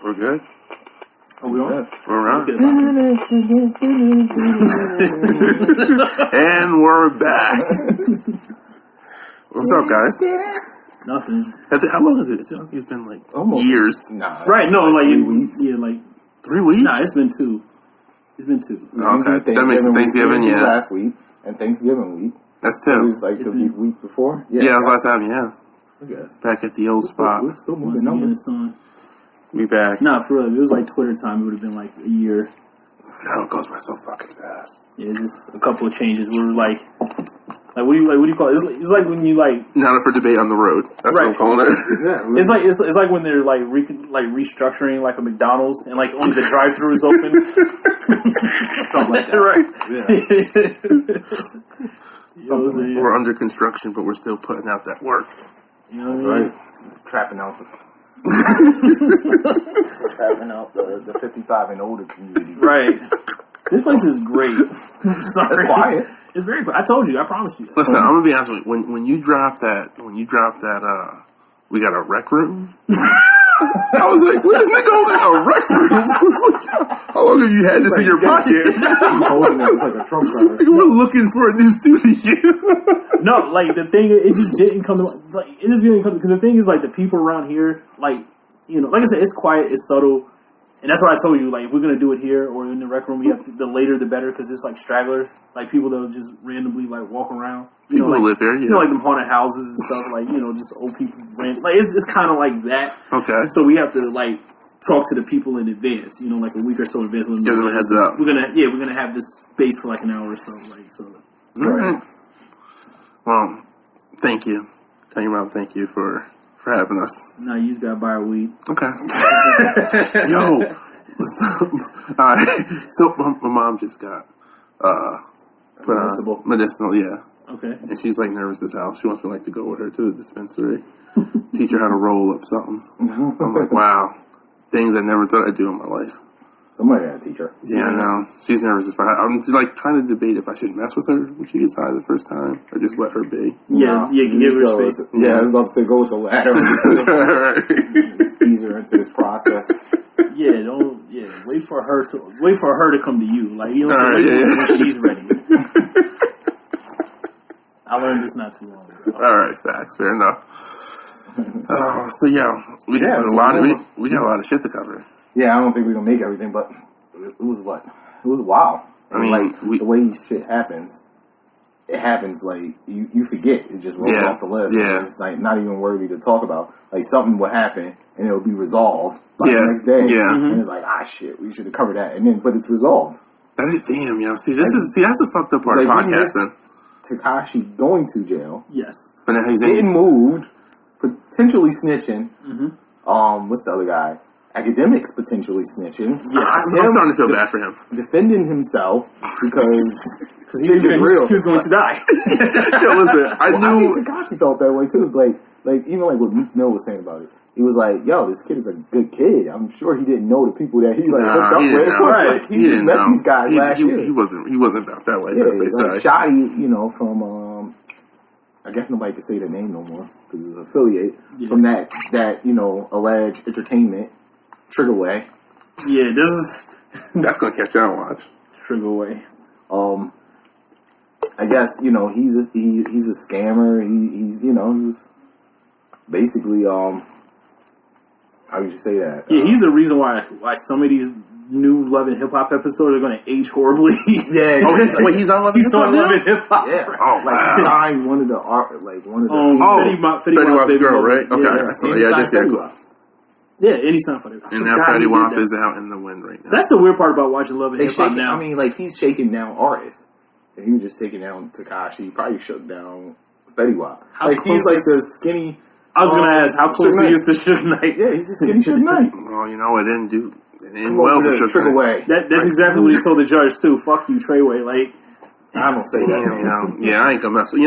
We're good. Are we on? We're on. And we're back. What's up, guys? Nothing. How long is it? It's been like almost years. Nah. Right, no, like 3 weeks. Yeah, like 3 weeks? Nah, it's been 2. It's been 2. Okay, that makes Thanksgiving, yeah. Last week and Thanksgiving week. That's It 2. was like the week before. Yeah, that was last time, yeah. I guess. Back at the old spot. We're still moving Once again, numbers. it's on. We back. Nah, for real. If it was like Twitter time, it would have been like a year. Now it goes by so fucking fast. Yeah, just a couple of changes. We were like what do you call it? It's like when you like Not up for debate on the road. That's what I'm calling it. Yeah, it's like when they're like restructuring like a McDonald's and like only the drive-thru is open. something like that. Right. Yeah. We're under construction, but we're still putting out that work. You know what I mean? Right. Trapping out the 55 and older community. Right. This place is great. I'm sorry. It's quiet. It's very quiet. I told you. I promised you. Listen, I'm gonna be honest with you. When you drop that, we got a rec room. I was like, where's this nigga holding a rec room? How long have you had this in your pocket? He's holding it like a Trump card. We're looking for a new studio. No, like the thing, it just didn't come to like it just didn't come because the thing is like the people around here, like like I said, it's quiet, it's subtle, and that's what I told you. Like if we're gonna do it here or in the rec room, we have the later the better because it's like stragglers, like people that'll just randomly like walk around. People like, who live here, yeah. Like them haunted houses and stuff, like just old people. Like it's kind of like that. Okay. So we have to like talk to the people in advance, like a week or so in advance. Give them a heads up. We're gonna have this space for like an hour or so, like so. All right. Well, thank you. Tell your mom thank you for having us. Now you just gotta buy her weed. Okay. Yo, what's up? All right. So my mom just got put on medicinal, yeah. Okay. And she's like nervous as hell. She wants me to go with her to the dispensary, teach her how to roll up something. I'm like, wow, things I never thought I'd do in my life. Somebody got to teach her. Yeah, I know. She's nervous. I'm trying to debate if I should mess with her when she gets high the first time or just let her be. Yeah, give her space. Yeah, I was about to say go with the latter. Just ease her into this process. Yeah, wait for her to come to you. Like when she's ready. I learned this not too long ago. All right, facts. Fair enough. So yeah, we got a lot of shit to cover. Yeah, I don't think we're gonna make everything, but it was wild. I mean, the way shit happens, it happens like you forget. It just rolls off the list. Yeah, it's like not even worthy to talk about. Like something will happen and it'll be resolved by the next day. Yeah, and it's like shit, we should have covered that. And then, but it's resolved. That is damn, yo. See, that's the fucked up part of podcasting. Tekashi going to jail. Yes, but now he's getting moved, potentially snitching. Mm-hmm. What's the other guy? Academics potentially snitching. Yes. I'm starting to feel bad for him. Defending himself because he was going to die. Yo, listen, I knew Tekashi felt that way too. Like even like what Meek Mill was saying about it. He was like, "Yo, this kid is a good kid. I'm sure he didn't know the people that he hooked up with. Right. He just met these guys last year. He wasn't about that way. Yeah, like Shotty, from I guess nobody could say the name no more because it's an affiliate from that alleged entertainment Triggerway. Yeah, that's gonna catch your watch. Triggerway. I guess he's a scammer. He was basically how would you say that? Yeah, he's the reason why some of these new Love and Hip Hop episodes are going to age horribly. Yeah. He's on Love and Hip Hop. Yeah. Oh, he signed one of the Freddie Wap's girl, right? Okay, I just got cool. Yeah, and he's not funny. And now Freddie Wap is out in the wind right now. That's the weird part about watching Love and Hip Hop now. I mean, he's shaking down artists. And he was just taking down Tekashi. He probably shook down Freddie Wap. He's like the skinny. I was going to ask, how close he is to Suge Knight? Yeah, he's a skinny Suge Knight. Well, it didn't well for Suge Knight. That's exactly what he told the judge, too. Fuck you, Treyway. I don't say that. Yeah, I ain't gonna mess with we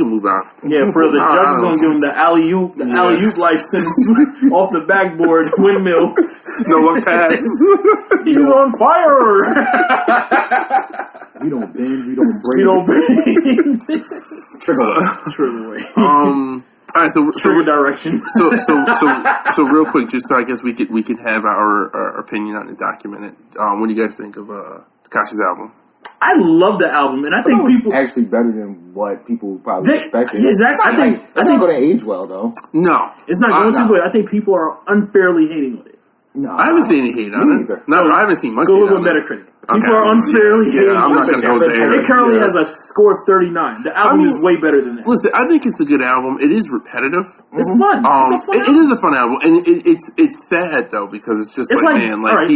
can move on. Yeah, for the judge is gonna give him the alley-oop life sentence off the backboard windmill. No look pass. He was on fire. We don't bend, we don't break. We don't bend. Triggerway. All right, so trigger direction. So real quick, just so I guess we can have our opinion on it documented. What do you guys think of Tekashi's album? I love the album, and I think people actually better than what people probably expected. Yeah, exactly. It's not going to age well, though. No, it's not going to. But I think people are unfairly hating on it. No, I haven't seen any hate on it. Either. No, I haven't seen much. Go look at Metacritic. People are unfairly hating. I'm not going to go there. It currently has a score of 39. The album is way better than that. Listen, I think it's a good album. It is repetitive. It's fun. It is a fun album, and it's sad though because it's just like man, like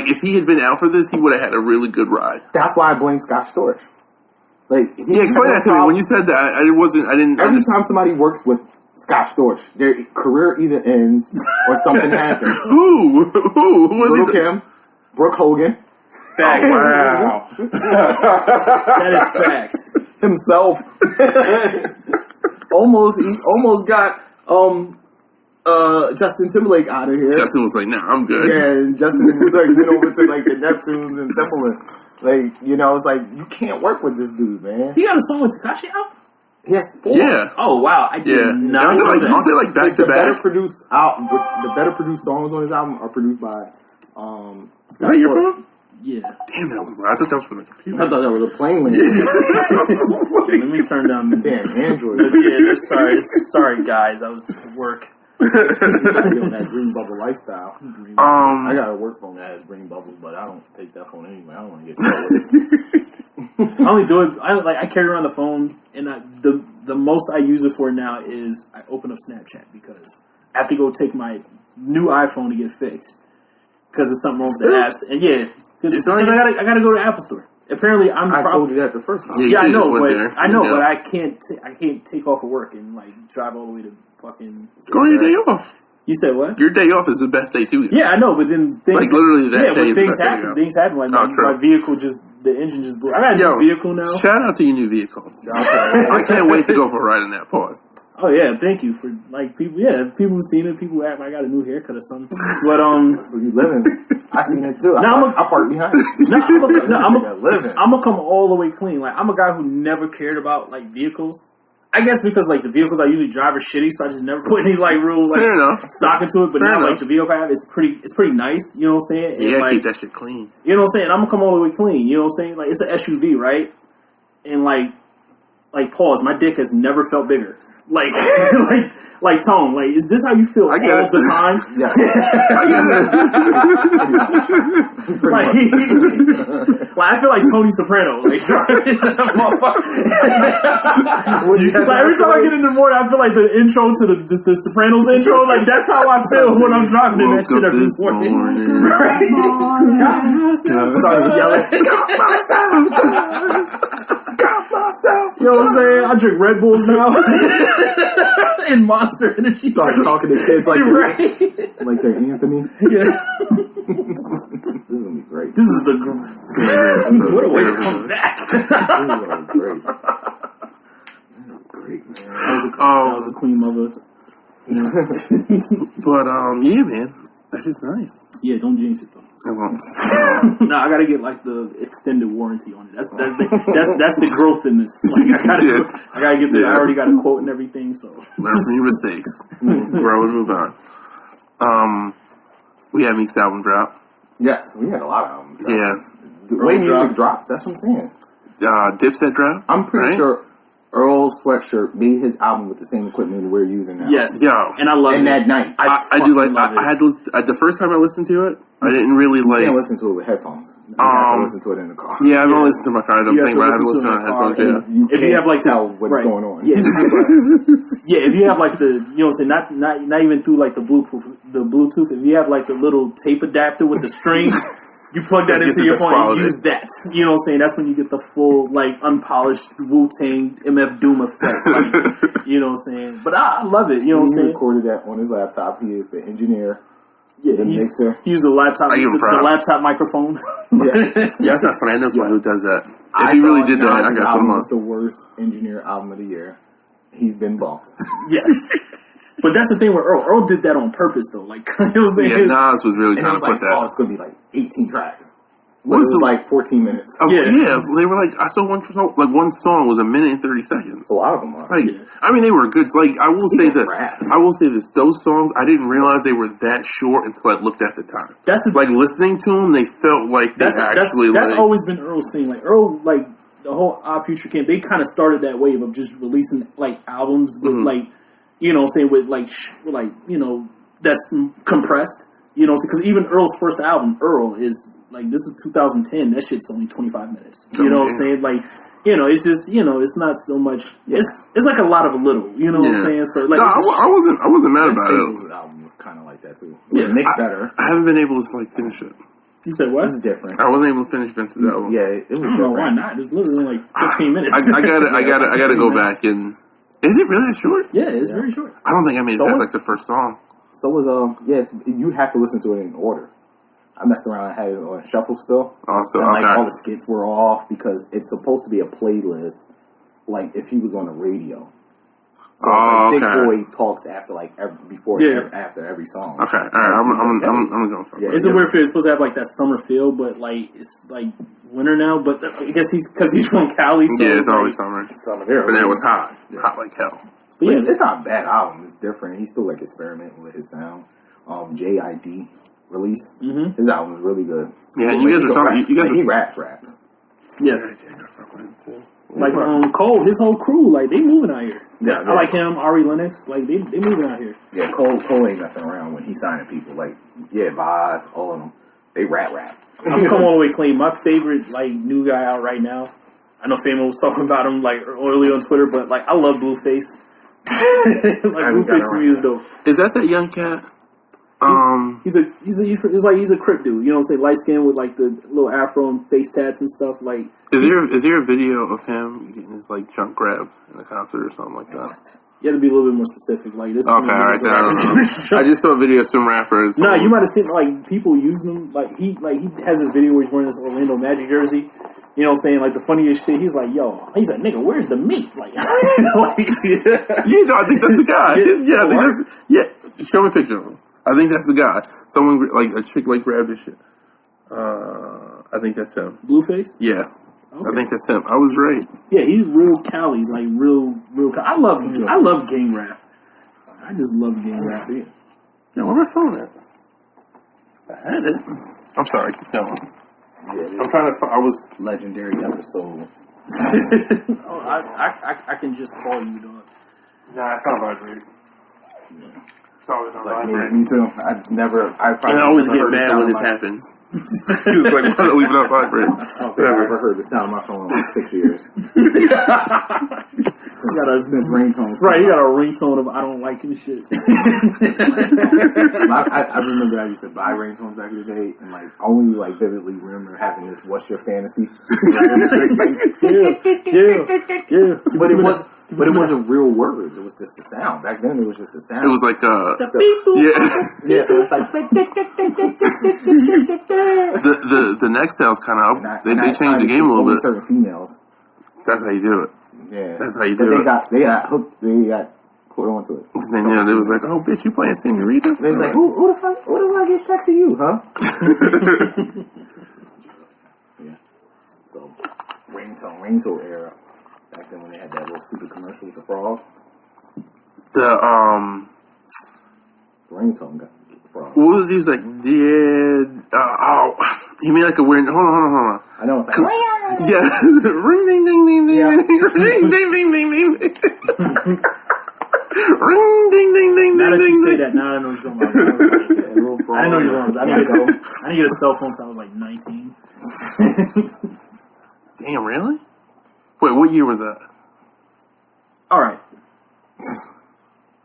if he had been out for this, he would have had a really good ride. That's why I blame Scott Storch. Like, explain that to me. When you said that, I didn't. Every time somebody works with Scott Storch, their career either ends or something happens. Who was Lil' Kim, Brooke Hogan. Facts. Oh, wow. That is facts. Himself. almost got Justin Timberlake out of here. Justin was like, "Nah, I'm good." Yeah, and Justin went over to the Neptunes and Timberland. It's like you can't work with this dude, man. He got a song with Tekashi out. He has 4. Yeah. Oh wow, I did not know that. Aren't they like back to back? The better produced songs on his album are produced by. Is that your phone? Yeah. Damn, I thought that was from the computer. I thought that was a plane land. Let me turn down the damn Android. Yeah, sorry guys, I was work. On that green bubble lifestyle. I got a work phone that has green bubbles, but I don't take that phone anyway. I don't want to get I only do it. I carry around the phone, and the most I use it for now is I open up Snapchat because I have to go take my new iPhone to get fixed because there's something wrong with the apps. And because I gotta go to the Apple Store. Apparently, I told you that the first time. Yeah, I know, but I can't take off of work and drive all the way to fucking. Go on your day off. You said what? Your day off is the best day too. Yeah, I know, but then things literally that day. When things happen. Like my vehicle the engine just blew. I got a new vehicle now. Shout out to your new vehicle. I can't wait to go for a ride in that. Pause. Oh yeah, thank you for people. Yeah, people who've seen it. People act like I got a new haircut or something. But that's where you living. I seen it too. I parked behind. I'm gonna come all the way clean. Like I'm a guy who never cared about vehicles. I guess because the vehicles I usually drive are shitty, so I just never put any real stock into it. But now the vehicle I have is pretty nice. You know what I'm saying? Yeah, keep that shit clean. You know what I'm saying? I'm gonna come all the way clean. You know what I'm saying? It's an SUV, right? And pause. My dick has never felt bigger. Tone, is this how you feel all the time? Yeah. I feel like Tony Soprano. Every time I get in the morning, I feel like the intro to the Sopranos intro. That's how I feel when I'm driving in that shit every morning. Started yelling. You know what I'm saying? I drink Red Bulls now. And Monster Energy. Start talking to kids like they're Anthony. Yeah. This is gonna be great. This is what a way to come back. This is gonna be great. Great, man. That was a queen mother. But yeah, man, that's just nice. Yeah, don't jinx it though. I won't. No, I gotta get the extended warranty on it. That's the growth in this. I gotta get I already got a quote and everything. So learn from your mistakes, grow and move on. We have Meek's album drop. Yes, we had a lot of albums. Yeah, the way music drops. That's what I'm saying. Dipset drop. I'm pretty sure Earl Sweatshirt made his album with the same equipment we're using now. Yes, yo, and I love it. And that night, I do like. I had to the first time I listened to it. I didn't really You can't listen to it with headphones. You have to listen to it in the car. Yeah, I don't listen to my car. I don't think, but I haven't listened to it on headphones. You if you have tell what's going on. Yeah, if you have the you know what I'm saying, not even through the Bluetooth. If you have the little tape adapter with the string, you plug that into your phone and use that. You know what I'm saying? That's when you get the full unpolished Wu-Tang MF Doom effect. You know what I'm saying? But I love it. You know what I'm saying? He recorded that on his laptop. He is the engineer. Yeah, the mixer. He used the laptop, the laptop microphone. Yeah, that's not funny. I know somebody who does that. If he really did that, I got put him on. It's the worst engineer album of the year. He's been bumped. Yes. But that's the thing with Earl. Earl did that on purpose, though. You know what I'm saying? Yeah, Nas was really trying to put that. Oh, it's going to be 18 tracks. But it was 14 minutes. Yeah, they were I saw one song was a minute and 30 seconds. A lot of them are. I mean, they were good. Like, I will say this. Those songs, I didn't realize they were that short until I looked at the time. Like, listening to them, they felt like that's always been Earl's thing. Like, Earl, like, the whole Odd Future camp, they kind of started that wave of just releasing, like, albums with, like, you know what I'm saying, with, like, you know, that's compressed. You know, because even Earl's first album, Earl, is, like, this is 2010. That shit's only 25 minutes. You know what I'm saying? Like, you know, it's just, you know, it's not so much. It's like a lot of a little. You know what I'm saying? So, like, no, I wasn't mad about it. His album was kind of like that too. Yeah, Nick's better. I haven't been able to, like, finish it. You said what? It was different. I wasn't able to finish Vince's album. Yeah, it was different. I don't know why not. It was literally like 15 minutes. I gotta go back and. Is it really that short? Yeah, it's very short. I don't think I made it past like the first song. So was you have to listen to it in order. I messed around and had it on shuffle still. Oh, so and, like, all the skits were off because it's supposed to be a playlist. Like if he was on the radio. So Big Boy talks after after every song. Okay, all right. I'm going for it. It's a weird feel. It's supposed to have like that summer feel, but like it's like winter now. But I guess because he's from Cali. So yeah, it's always summer. There, but then it was hot, hot like hell. But it's not a bad album. It's different. He's still like experimenting with his sound. JID release. Mm-hmm. His album is really good. Yeah, and you guys are talking. He raps. Yeah. Like Cole, his whole crew, like they moving out here. Yeah, I like him, Ari Lennox, like they moving out here. Yeah, Cole ain't messing around when he's signing people. Like PAZ, all of them, they rap. I'm come all the way clean. My favorite like new guy out right now. I know Famo was talking about him like early on Twitter, but like I love Blueface. Like Blueface music though. Is that young cat? He's a Crip dude. You know what I'm saying? Light skin with like the little afro and face tats and stuff. Like, is there a video of him getting his like junk grabbed in a concert or something like that? You have to be a little bit more specific. Like this. Okay, all right. I just saw a video of some rappers. No, you might have seen like people using him. Like he has this video where he's wearing this Orlando Magic jersey. You know what I'm saying? Like the funniest shit. He's like, he's like, nigga, where's the meat? Like, yeah, no, I think that's the guy. Yeah, I think that's, show me a picture of him. I think that's the guy. Someone like a chick like grabbed his shit. I think that's him. Blueface? Yeah. Okay. I think that's him. I was right. Yeah, he's real Cali, like real Cali. I love gang rap. I just love gang rap. Yeah, where my phone at? I had it. I'm sorry, keep going. Yeah, I'm trying to. I was legendary episode. I can just call you, dog. Nah, it's not vibrate. It's always on vibrate. Me too. I always get mad when this happens. Like, why don't leave it on vibrate? I don't think I've ever heard the sound of my phone in like 6 years. You got a ringtone. Right, you got a ringtone of I don't like him shit. I remember I used to buy ringtones back in the day, and like I only like vividly remember having this "What's your fantasy?" yeah. But it wasn't real words. It was just the sound. Back then, it was just the sound. It was like yeah. So it's like the Nextel's kind of they changed the game a little bit. Certain females. That's how you do it. Yeah, that's how you do it. They got hooked. They got caught onto it. And then they was like, "Oh, bitch, you playing Senorita?" They was like, "Who the fuck gets texting you, huh?" Yeah. So ringtone era. Back then when they had that little stupid commercial with the frog. The ringtone got the frog. What was he was like? You mean like a weird? Hold on. I know it's like. Yeah, ring ding ding ding ding ring ding ding ding ding ring ding ding ding. Now that you say that, now I know what you're talking about. I didn't know you were talking about. I didn't get a cell phone until I was like 19. Damn, really? Wait, what year was that? All right.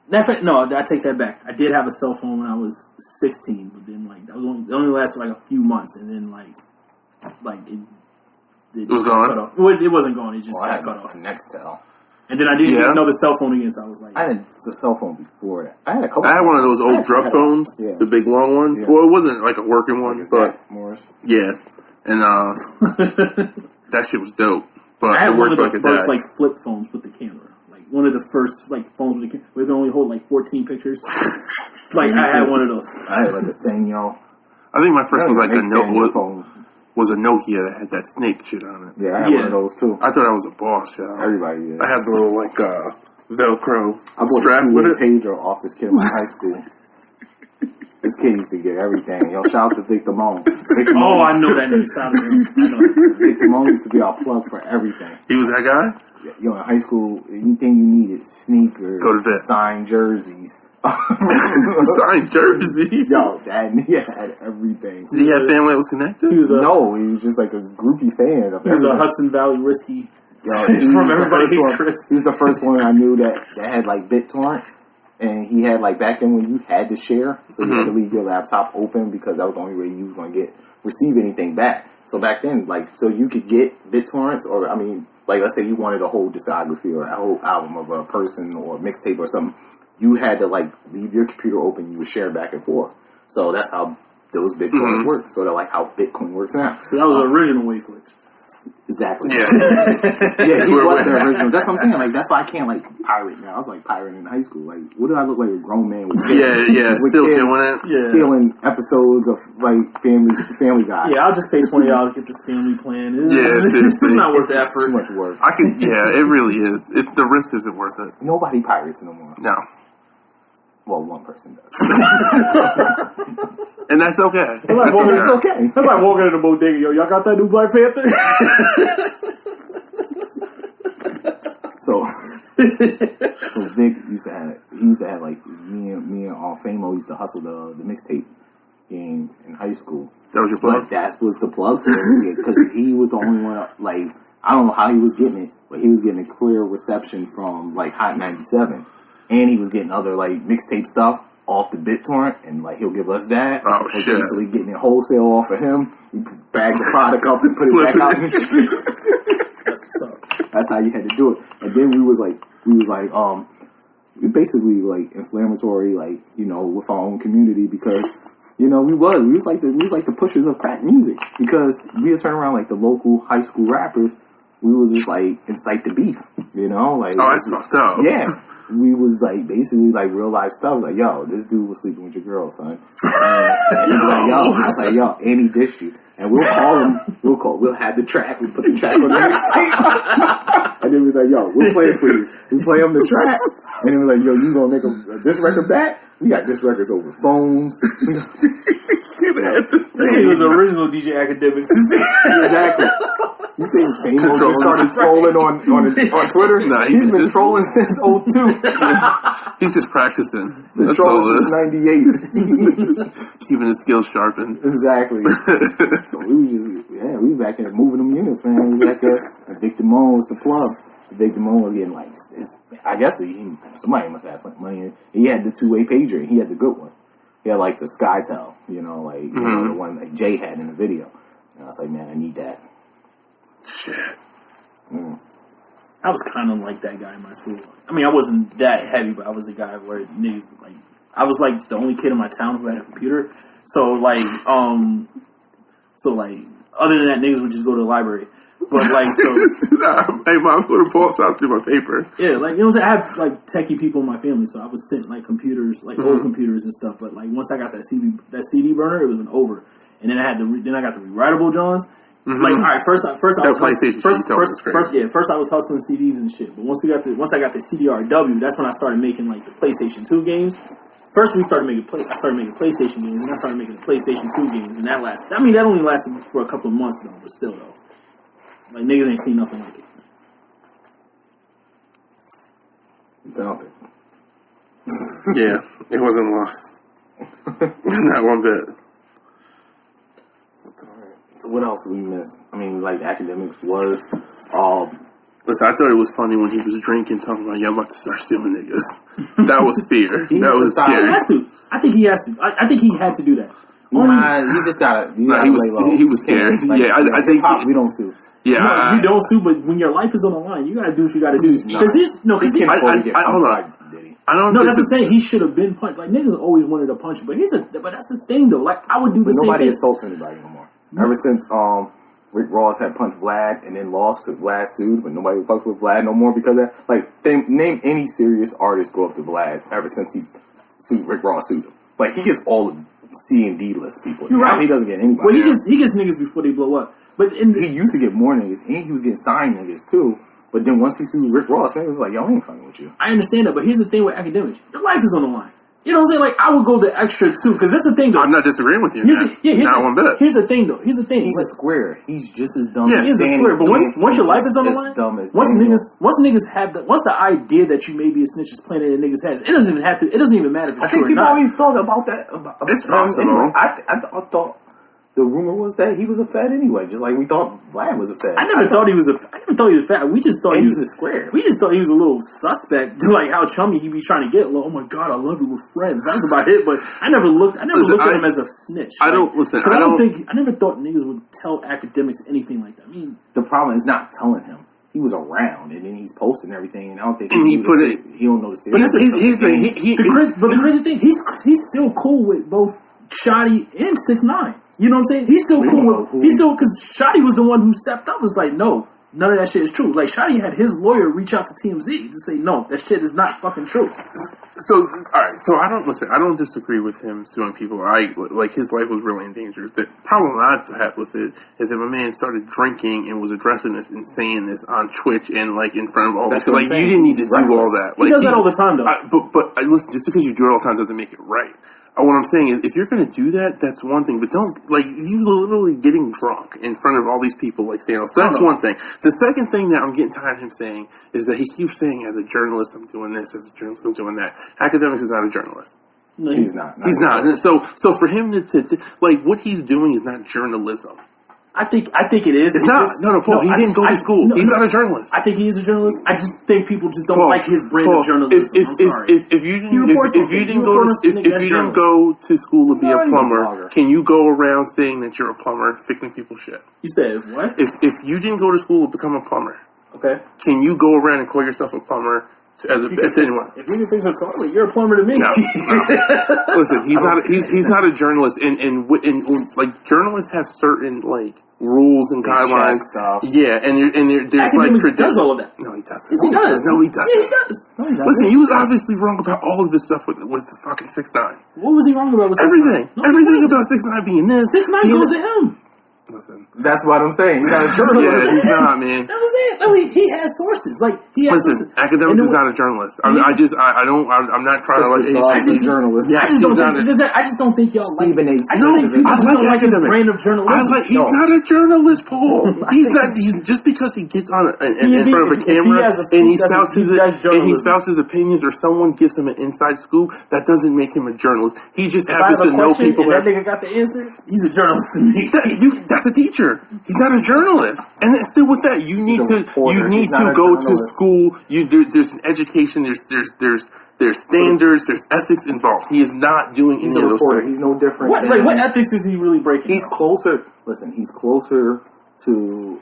No, I take that back. I did have a cell phone when I was 16, but then like that was only lasted like a few months, and then like it was gone. Cut off. Well, it wasn't gone. It just got cut off. Nextel. And then I didn't get another cell phone again, so I was like, I had a cell phone before that. I had one of those old drug phones, the big long ones. Yeah. Well, it wasn't like a working one, but Morris. Yeah, and that shit was dope. But I had one of the first like flip phones with the camera. Like one of the first like phones with the camera. We could only hold like 14 pictures. Like I had one of those. I had like a Sanyo. I think my first was like was a Nokia that had that snake shit on it. Yeah, I had one of those too. I thought I was a boss, y'all. Everybody did. I had the little like Velcro. I bought straps a with it. pager off this kid in my high school. This kid used to get everything. Yo, shout out to Vic Damone. I know that name. I know. Vic Damone used to be our plug for everything. He was that guy? Yo, in high school, anything you needed, sneakers, go to Vic. signed jerseys. Signed jerseys? Yo, that nigga had everything. Did he have family that was connected? He was just like a groupie fan of everything. He was a Hudson Valley Risky. Yo, he from Everybody Hates Chris. He was the first one I knew that had like BitTorrent. And he had like back then when you had to share, so you had to leave your laptop open because that was the only way you was going to receive anything back. So back then, like, so you could get BitTorrents, or I mean, like let's say you wanted a whole discography or a whole album of a person or a mixtape or something, you had to like leave your computer open. You would share back and forth. So that's how those BitTorrents work. So they're like how Bitcoin works now. So that was the original Waveflix. Exactly. Yeah. Yeah, he was the original. That's what I'm saying. Like, that's why I can't, like, pirate now. I was, like, pirating in high school. Like, what do I look like a grown man with kids? Yeah, with still kids doing it. Yeah. Stealing episodes of, like, Family Guy. Yeah, I'll just pay $20 to get this family plan. Seriously. It's not worth the effort. Too much work. It really is. The risk isn't worth it. Nobody pirates no more. No. Well, one person does. And that's okay. It's okay. That's like walking in the bodega. Yo, y'all got that new Black Panther? So Vic used to have like me and Famo used to hustle the mixtape game in high school. That was your plug? But that was the plug because he was the only one. Like, I don't know how he was getting it, but he was getting a clear reception from like Hot 97, and he was getting other like mixtape stuff off the BitTorrent, and like he'll give us that. Oh shit! Basically getting it wholesale off of him, bag the product up and put it back out in the street. That's how you had to do it. And then we was basically like inflammatory, like, you know, with our own community because, you know, we was like the pushers of crack music because we would turn around like the local high school rappers. We would just like incite the beef, you know, like that's fucked up. Yeah. We was like basically like real life stuff. Like, yo, this dude was sleeping with your girl, son. And he was like, yo, I was like, yo, and he dissed you. And we'll call him. We'll have the track. We put the track on the mixtape. And then we was like, yo, we'll play it for you. We play him the track. And then we're like, yo, you gonna make this record back? We got this records over phones. He was original DJ Academics. Exactly. You think Famo just started trolling on Twitter? Nah, he's been trolling since 2002. He's just practicing. Been trolling since 98. Keeping his skills sharpened. Exactly. So we was back there moving them units, man. We was back there. Vic Damone was the plug. Vic Damone was getting like, I guess somebody must have money. He had the 2-way pager. He had the good one. He had like the SkyTel, you know, like you know, the one like Jay had in the video. And I was like, man, I need that. Shit. I was kind of like that guy in my school. I mean, I wasn't that heavy, but I was the guy where niggas like I was like the only kid in my town who had a computer. So like other than that, niggas would just go to the library. But like, so hey, mom's going to pulse out through my paper. Yeah, like, you know what I'm saying? I have like techie people in my family, so I was sent like computers, like old computers and stuff. But like once I got that CD burner, it was an over. And then I got the rewritable Johns. Like, all right, first I was hustling CDs and shit. But once I got the CDRW, that's when I started making like the PlayStation 2 games. First I started making PlayStation games, and I started making the PlayStation 2 games, and that only lasted for a couple of months though, but still though. Like, niggas ain't seen nothing like it. Found it. Yeah, it wasn't lost. Not one bit. So what else did we miss? I mean, like, academics was Listen, I thought it was funny when he was drinking, talking about, yeah, I'm about to start stealing niggas. That was fear. That was scary. I think he has to. I think he had to do that. Nah, he just gotta. He was scared. Like, yeah, I think we don't sue. Yeah, you don't sue, but when your life is on the line, you gotta do what you gotta do. Because hold on. I don't. No, that's the thing. He should have been punched. Like, niggas always wanted to punch him, but that's the thing though. Like, I would do the same thing. Nobody assaults anybody no more. Ever since Rick Ross had punched Vlad and then lost because Vlad sued, but nobody fucks with Vlad no more because of that. Like, name any serious artist go up to Vlad ever since Rick Ross sued him. Like, he gets all the C and D list people. You're right. He doesn't get anybody. Well, he gets niggas before they blow up. But he used to get more niggas, and he was getting signed niggas too. But then once he sued Rick Ross, man, it was like, yo, I ain't fucking with you. I understand that, but here's the thing with academics. Your life is on the line. You know what I'm saying? Like, I would go the extra, too, because that's the thing, though. I'm not disagreeing with you. Not one bit. Here's the thing, though. He's a square. He's just as dumb as he is a square. But once your life is on the line, once niggas have once the idea that you may be a snitch is planted in niggas' heads, it doesn't even matter if it's true or not. I think people always thought about that. It's possible. I thought the rumor was that he was a fed anyway, just like we thought Vlad was a fed. I never thought he was fat. We just thought he was a square. We just thought he was a little suspect, like how chummy he be trying to get. Like, oh my god, I love you, we're friends. That's about it. But I never looked at him as a snitch. I never thought niggas would tell academics anything like that. I mean, the problem is not telling him. He was around, and then he's posting everything, and I don't think he don't know the series. But the crazy thing, he's still cool with both Shotty and 6ix9ine. You know what I'm saying? He's still cool with because Shotty was the one who stepped up. Was like, no, none of that shit is true. Like Shotty had his lawyer reach out to TMZ to say, no, that shit is not fucking true. So, all right. So I don't disagree with him suing people. Like his life was really in danger. The problem I had with it is that my man started drinking and was addressing this and saying this on Twitch and like in front of all this. Like you didn't need to do all that. Like, he does that all the time, though. But listen, just because you do it all the time doesn't make it right. What I'm saying is, if you're going to do that, that's one thing. But don't, like, he was literally getting drunk in front of all these people, like, so that's one thing. The second thing that I'm getting tired of him saying is that he keeps saying, as a journalist, I'm doing this, as a journalist, I'm doing that. Academics is not a journalist. No, he's not. He's not. So for him to, like, what he's doing is not journalism. I think it is. It's not. No, Paul. He didn't go to school. He's not a journalist. I think he is a journalist. I just think people just don't like his brand of journalism. If you didn't go to school to be a plumber, can you go around saying that you're a plumber fixing people's shit? You said what? If you didn't go to school to become a plumber, okay, can you go around and call yourself a plumber? Anyone. If you can fix a toilet, you're a plumber to me. No. Listen, he's not a journalist, and like journalists have certain like rules and guidelines. Stuff. Yeah, and there's like tradition. Does all of that? No, he doesn't. Yes, he does. No, he doesn't. Yeah, he does. No, he doesn't. Listen, he was obviously wrong about all of this stuff with fucking 6ix9ine. What was he wrong about? With everything. Everything about 6ix9ine being this. 6ix9ine goes to him. Listen, that's what I'm saying. He's not a journalist. Yeah, he's not, man. That was it. I mean, he has sources. Like he has sources. Academics is not a journalist. I'm not trying to like. He's a journalist. I just don't think y'all like. I don't like his brand of journalism. He's not a journalist, Paul. He's not. He's just because he gets on in front of a camera and he spouts his opinions, or someone gives him an inside scoop. That doesn't make him a journalist. He just happens to know people. That nigga got the answer. He's a journalist to me. That's a teacher. He's not a journalist. And still with that, you need to go to school. There's an education. There's standards. There's ethics involved. He is not doing any of those things. He's no different. What ethics is he really breaking? He's closer. Listen, he's closer to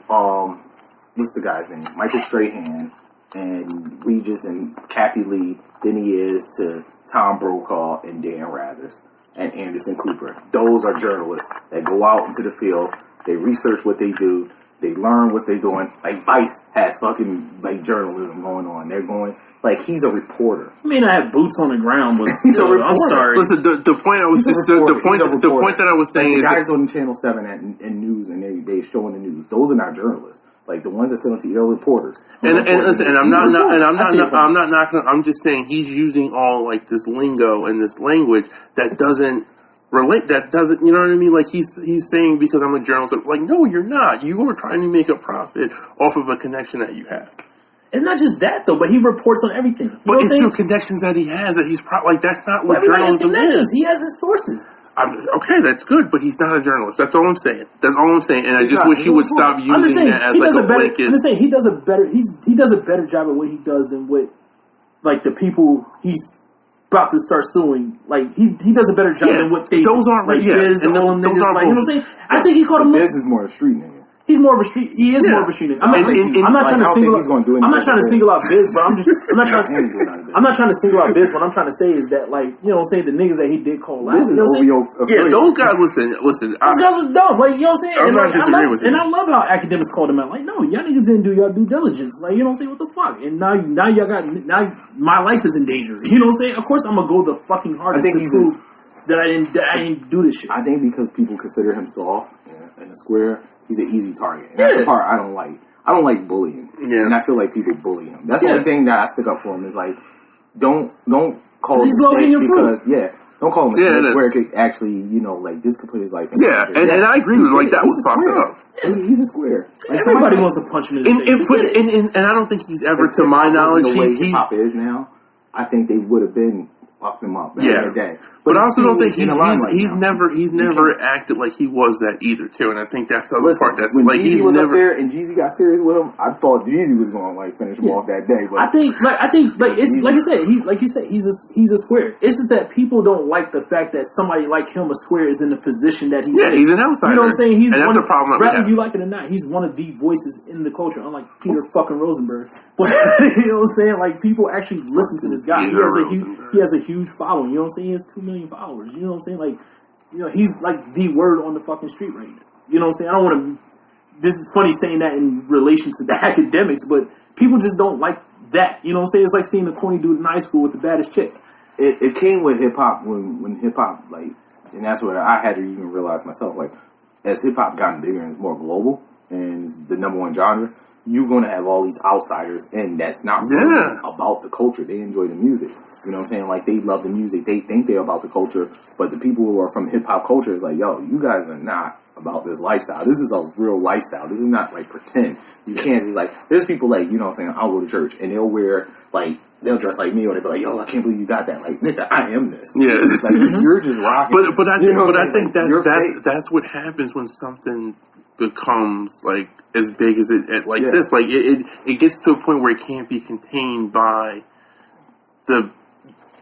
what's the guy's name? Michael Strahan and Regis and Kathy Lee than he is to Tom Brokaw and Dan Rathers and Anderson Cooper. Those are journalists that go out into the field. They research what they do. They learn what they're doing. Like Vice has fucking like journalism going on. They're going like he's a reporter. He may not have boots on the ground, but I'm sorry. Listen, the point I was the point that I was saying like is the guys on Channel 7 and news and they showing the news. Those are not journalists. Like the ones that sit on TV are reporters. And I'm not knocking. I'm just saying he's using all like this lingo and this language that doesn't relate. That doesn't, you know what I mean? Like he's saying because I'm a journalist. Like no, you're not. You are trying to make a profit off of a connection that you have. It's not just that though, but he reports on everything. But it's still connections that he has that he's like that's not what journalism is. He has his sources. Okay, that's good, but he's not a journalist. That's all I'm saying. And I just wish he would stop using that as like a blanket. I'm just saying he does a better job at what he does than what like the people he's about to start suing. Like he does a better job than what they. Those aren't like Biz and all them niggas. Like, you know what I'm saying? I think he called him. Biz is more a street nigga. He's more of a street. He is more of a street nigga. I'm not trying to single out Biz, but I'm not trying to single out Biz. What I'm trying to say is that, like, you know what I'm saying, the niggas that he did call out. You know what I'm saying? Yeah, those guys. Listen. Those guys was dumb. Like, you know what I'm saying? I'm not disagreeing with you. And I love how academics called him out. Like, no, y'all niggas didn't do your due diligence. Like, you know what I'm saying? What the fuck? And now my life is in danger. You know what I'm saying? Of course, I'm gonna go the fucking hardest to prove that I didn't do this shit. I think because people consider him soft and a square. He's an easy target. And that's the part I don't like. I don't like bullying. Yeah. And I feel like people bully him. That's the only thing that I stick up for him is like, don't call him a snitch because, don't call him a snitch where it could actually, you know, like, this could put his life in danger. And I agree with like, that was fucked up. He's a square. Like, everybody wants to punch him in the face. And I don't think he's ever, to my knowledge, the way hip-hop is now, I think they would have been fucked him up back in the day. But I also don't think he's never acted like he was that either, too. And I think that's the other part. That's when like Jeezy was up there and Jeezy got serious with him, I thought Jeezy was going to like finish him off that day. But I think it's like you said, he's a square. It's just that people don't like the fact that somebody like him, a square, is in the position that he's in. He's an outsider. You know what I'm saying? And that's a problem. Whether you like it or not, he's one of the voices in the culture, unlike Peter fucking Rosenberg. But you know what I'm saying? Like, people actually listen to this guy. He has a huge following. You know what I'm saying? He has 2 million followers. You know what I'm saying? Like, you know, he's like the word on the fucking street right now. You know what I'm saying? I don't want to. This is funny saying that in relation to the academics, but people just don't like that. You know what I'm saying? It's like seeing a corny dude in high school with the baddest chick. It came with hip hop when hip hop, like, and that's where I had to even realize myself, like, as hip hop gotten bigger and more global and it's the number one genre, you're going to have all these outsiders, and that's not really about the culture. They enjoy the music. You know what I'm saying? Like, they love the music. They think they're about the culture, but the people who are from hip-hop culture is like, yo, you guys are not about this lifestyle. This is a real lifestyle. This is not, like, pretend. You can't just, like, there's people, like, you know what I'm saying, I'll go to church, and they'll wear, like, they'll dress like me, or they'll be like, yo, I can't believe you got that. Like, nigga, I am this. Yeah. Like, you're just rocking. But I think like, that's what happens when something becomes, like, as big as it like this. Like, it gets to a point where it can't be contained by the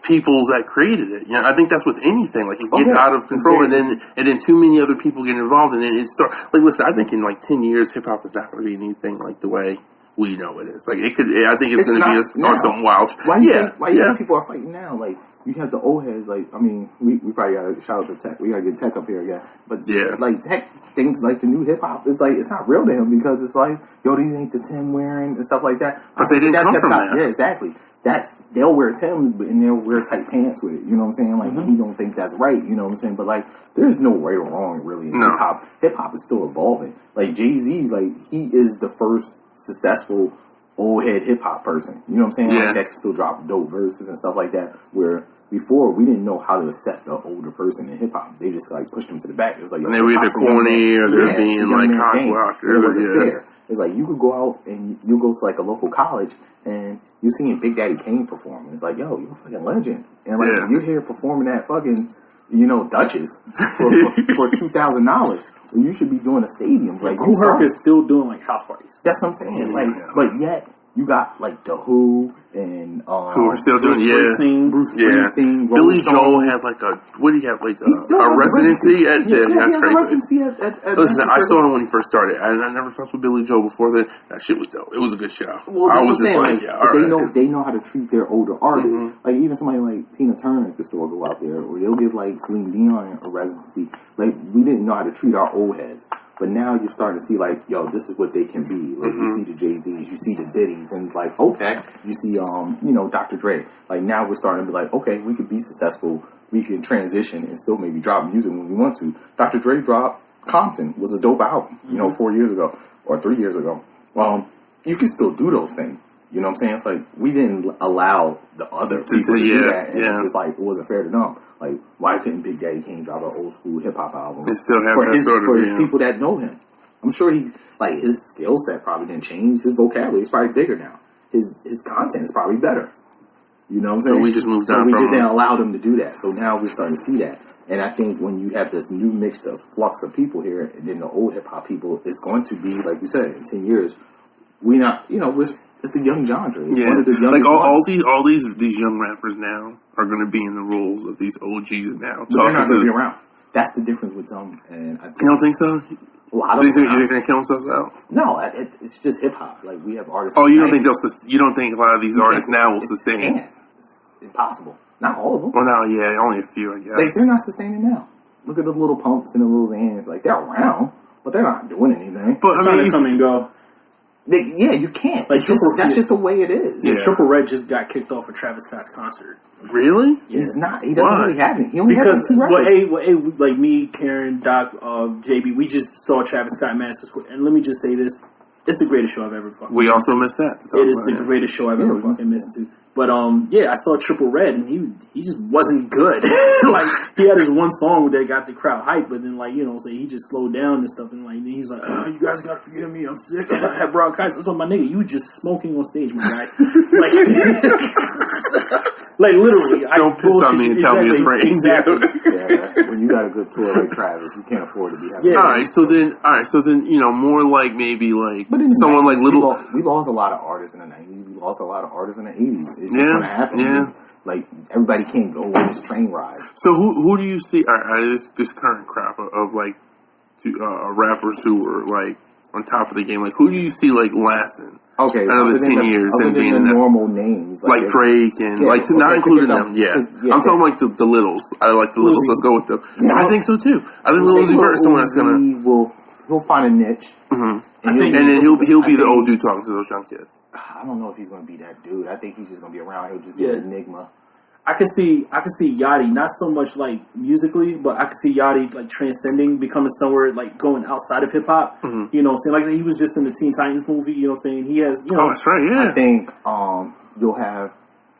peoples that created it. You know, I think that's with anything. Like, it gets out of control, and then too many other people get involved, and then it starts. Like, listen, I think in like 10 years, hip hop is not going to be anything like the way we know it is. Like, it could. I think it's going to be something wild. Why do you think people are fighting now? Like, you have the old heads. Like, I mean, we probably got to shout out to Tech. We got to get Tech up here again. But like Tech thinks like the new hip hop. It's like it's not real to him because it's like, yo, these ain't the Tim wearing and stuff like that. But they didn't come from that. Yeah, exactly. They'll wear Tim and they'll wear tight pants with it. You know what I'm saying? Like, he don't think that's right. You know what I'm saying? But like, there's no right or wrong really in hip hop. Hip hop is still evolving. Like, Jay-Z, like, he is the first successful old head hip hop person. You know what I'm saying? Yeah. Like, that can still drop dope verses and stuff like that. Where before we didn't know how to accept the older person in hip hop. They just like pushed them to the back. It was like, and they were either corny or they're being like cockblocked. It's like, you could go out and you go to like a local college and you're seeing Big Daddy Kane perform. And it's like, yo, you're a fucking legend. And like, you're here performing at fucking, you know, Dutchess for $2,000. Well, you should be doing a stadium. Like, Kool Herc is still doing like house parties. That's what I'm saying. Like, but yet you got like The Who and who are still doing Bruce Springsteen. Billy Joel had like a residency at that's crazy. Listen, I saw him when he first started, and I never fucked with Billy Joel before then. That shit was dope. It was a good show. Well, I was just like, all right. They know how to treat their older artists. Like, even somebody like Tina Turner could still go out there, or they'll give like Celine Dion a residency. Like, we didn't know how to treat our old heads. But now you're starting to see, like, yo, this is what they can be. Like, you see the Jay-Z's, you see the Diddy's, and, like, okay, you see, you know, Dr. Dre. Like, now we're starting to be like, okay, we could be successful. We can transition and still maybe drop music when we want to. Dr. Dre dropped Compton, was a dope album, you know, 4 years ago, or 3 years ago. You can still do those things. You know what I'm saying? It's like, we didn't allow the other people to do that. And it's just like, it wasn't fair to them. Like, why couldn't Big Daddy Kane drop an old school hip hop album? It still has for his people that know him. I'm sure his skill set probably didn't change. His vocabulary is probably bigger now. His content is probably better. You know what I'm saying? So we just moved on. We just didn't allow them to do that. So now we're starting to see that. And I think when you have this new mixed of flux of people here, and then the old hip hop people, it's going to be, like you said, in 10 years, it's a young genre. It's one of the youngest all these young rappers now are going to be in the roles of these OGs now. They're not going to be around. That's the difference with them. And I think, you don't think so? A lot of them. You think they're going to kill themselves out? No, it's just hip hop. Like, we have artists. Oh, you don't think a lot of these artists now will sustain? It's impossible. Not all of them. Well, no, only a few, I guess. They're not sustaining now. Look at the little Pumps and the little Zans. Like, they're around, but they're not doing anything. But I mean, come and go. You can't. Like, that's just the way it is. Yeah, Triple Red just got kicked off of Travis Scott's concert. Really? He's not. He doesn't really have it. He only has 2 records. Like me, Karen, Doc, JB, we just saw Travis Scott in Madison Square. And let me just say this. It's the greatest show I've ever fucking. We also missed that. It is the greatest show I've ever fucking missed too. But I saw Triple Red, and he just wasn't good. Like, he had his one song that got the crowd hyped, but then, like, he just slowed down and stuff, and, like, then he's like, you guys gotta forgive me, I'm sick, I had bronchitis. I was like, my nigga, you were just smoking on stage, my guy. Like literally, don't piss on me and tell me it's raining. Exactly. Yeah, when you got a good tour like Travis, you can't afford to be having. All right, so then more like maybe like someone like We lost a lot of artists in the 90s. We lost a lot of artists in the 80s. It's just gonna happen. Yeah. Like everybody can't go on this train ride. So who do you see? This current crop of like rappers who are like on top of the game. Like who do you see like lasting? Okay, another 10 years and being the normal names like Drake and not including them. Yeah, I'm talking like the Littles. I like the Littles. Let's go with them. Yeah, I think so too. I think Lil Uzi Vert is someone that's gonna he'll find a niche, and then he'll be the old dude talking to those young kids. I don't know if he's gonna be that dude. I think he's just gonna be around. He'll just be an enigma. I could see Yachty, not so much like musically, but I could see Yachty like transcending, becoming somewhere like going outside of hip hop. Mm-hmm. You know what I'm saying? Like he was just in the Teen Titans movie, you know what I'm saying? He has, Oh, that's right, yeah. I think you'll have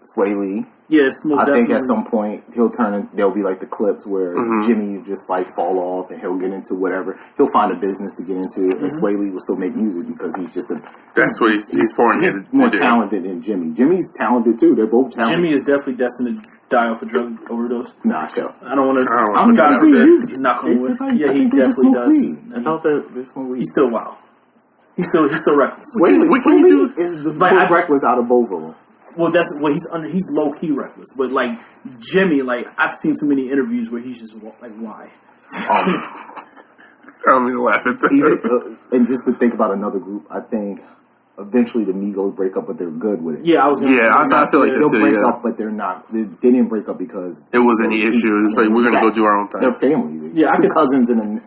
Sway Lee. Yes, most definitely. I think at some point there'll be like the clips where Jimmy just like fall off and he'll get into whatever. He'll find a business to get into, and Sway Lee will still make music because he's just that's what he's pouring. He's more talented than Jimmy. Jimmy's talented too. They're both talented. Jimmy is definitely destined to die off a drug overdose. Nah, sure. I don't want to. I'm knock on wood. Yeah, he definitely does. I thought they're smoking weed. He's still wild. He's still reckless. Sway Lee is the most reckless out of both of them. Well, he's low key reckless, but like Jimmy, like I've seen too many interviews where he's just like, why? I don't mean to laugh at that. And just to think about another group, I think eventually the Migos break up, but they're good with it. Yeah, I feel like they'll break up, but they're not. They didn't break up because it was any issue. It's like we're gonna go do our own thing. They're family. Yeah, two cousins and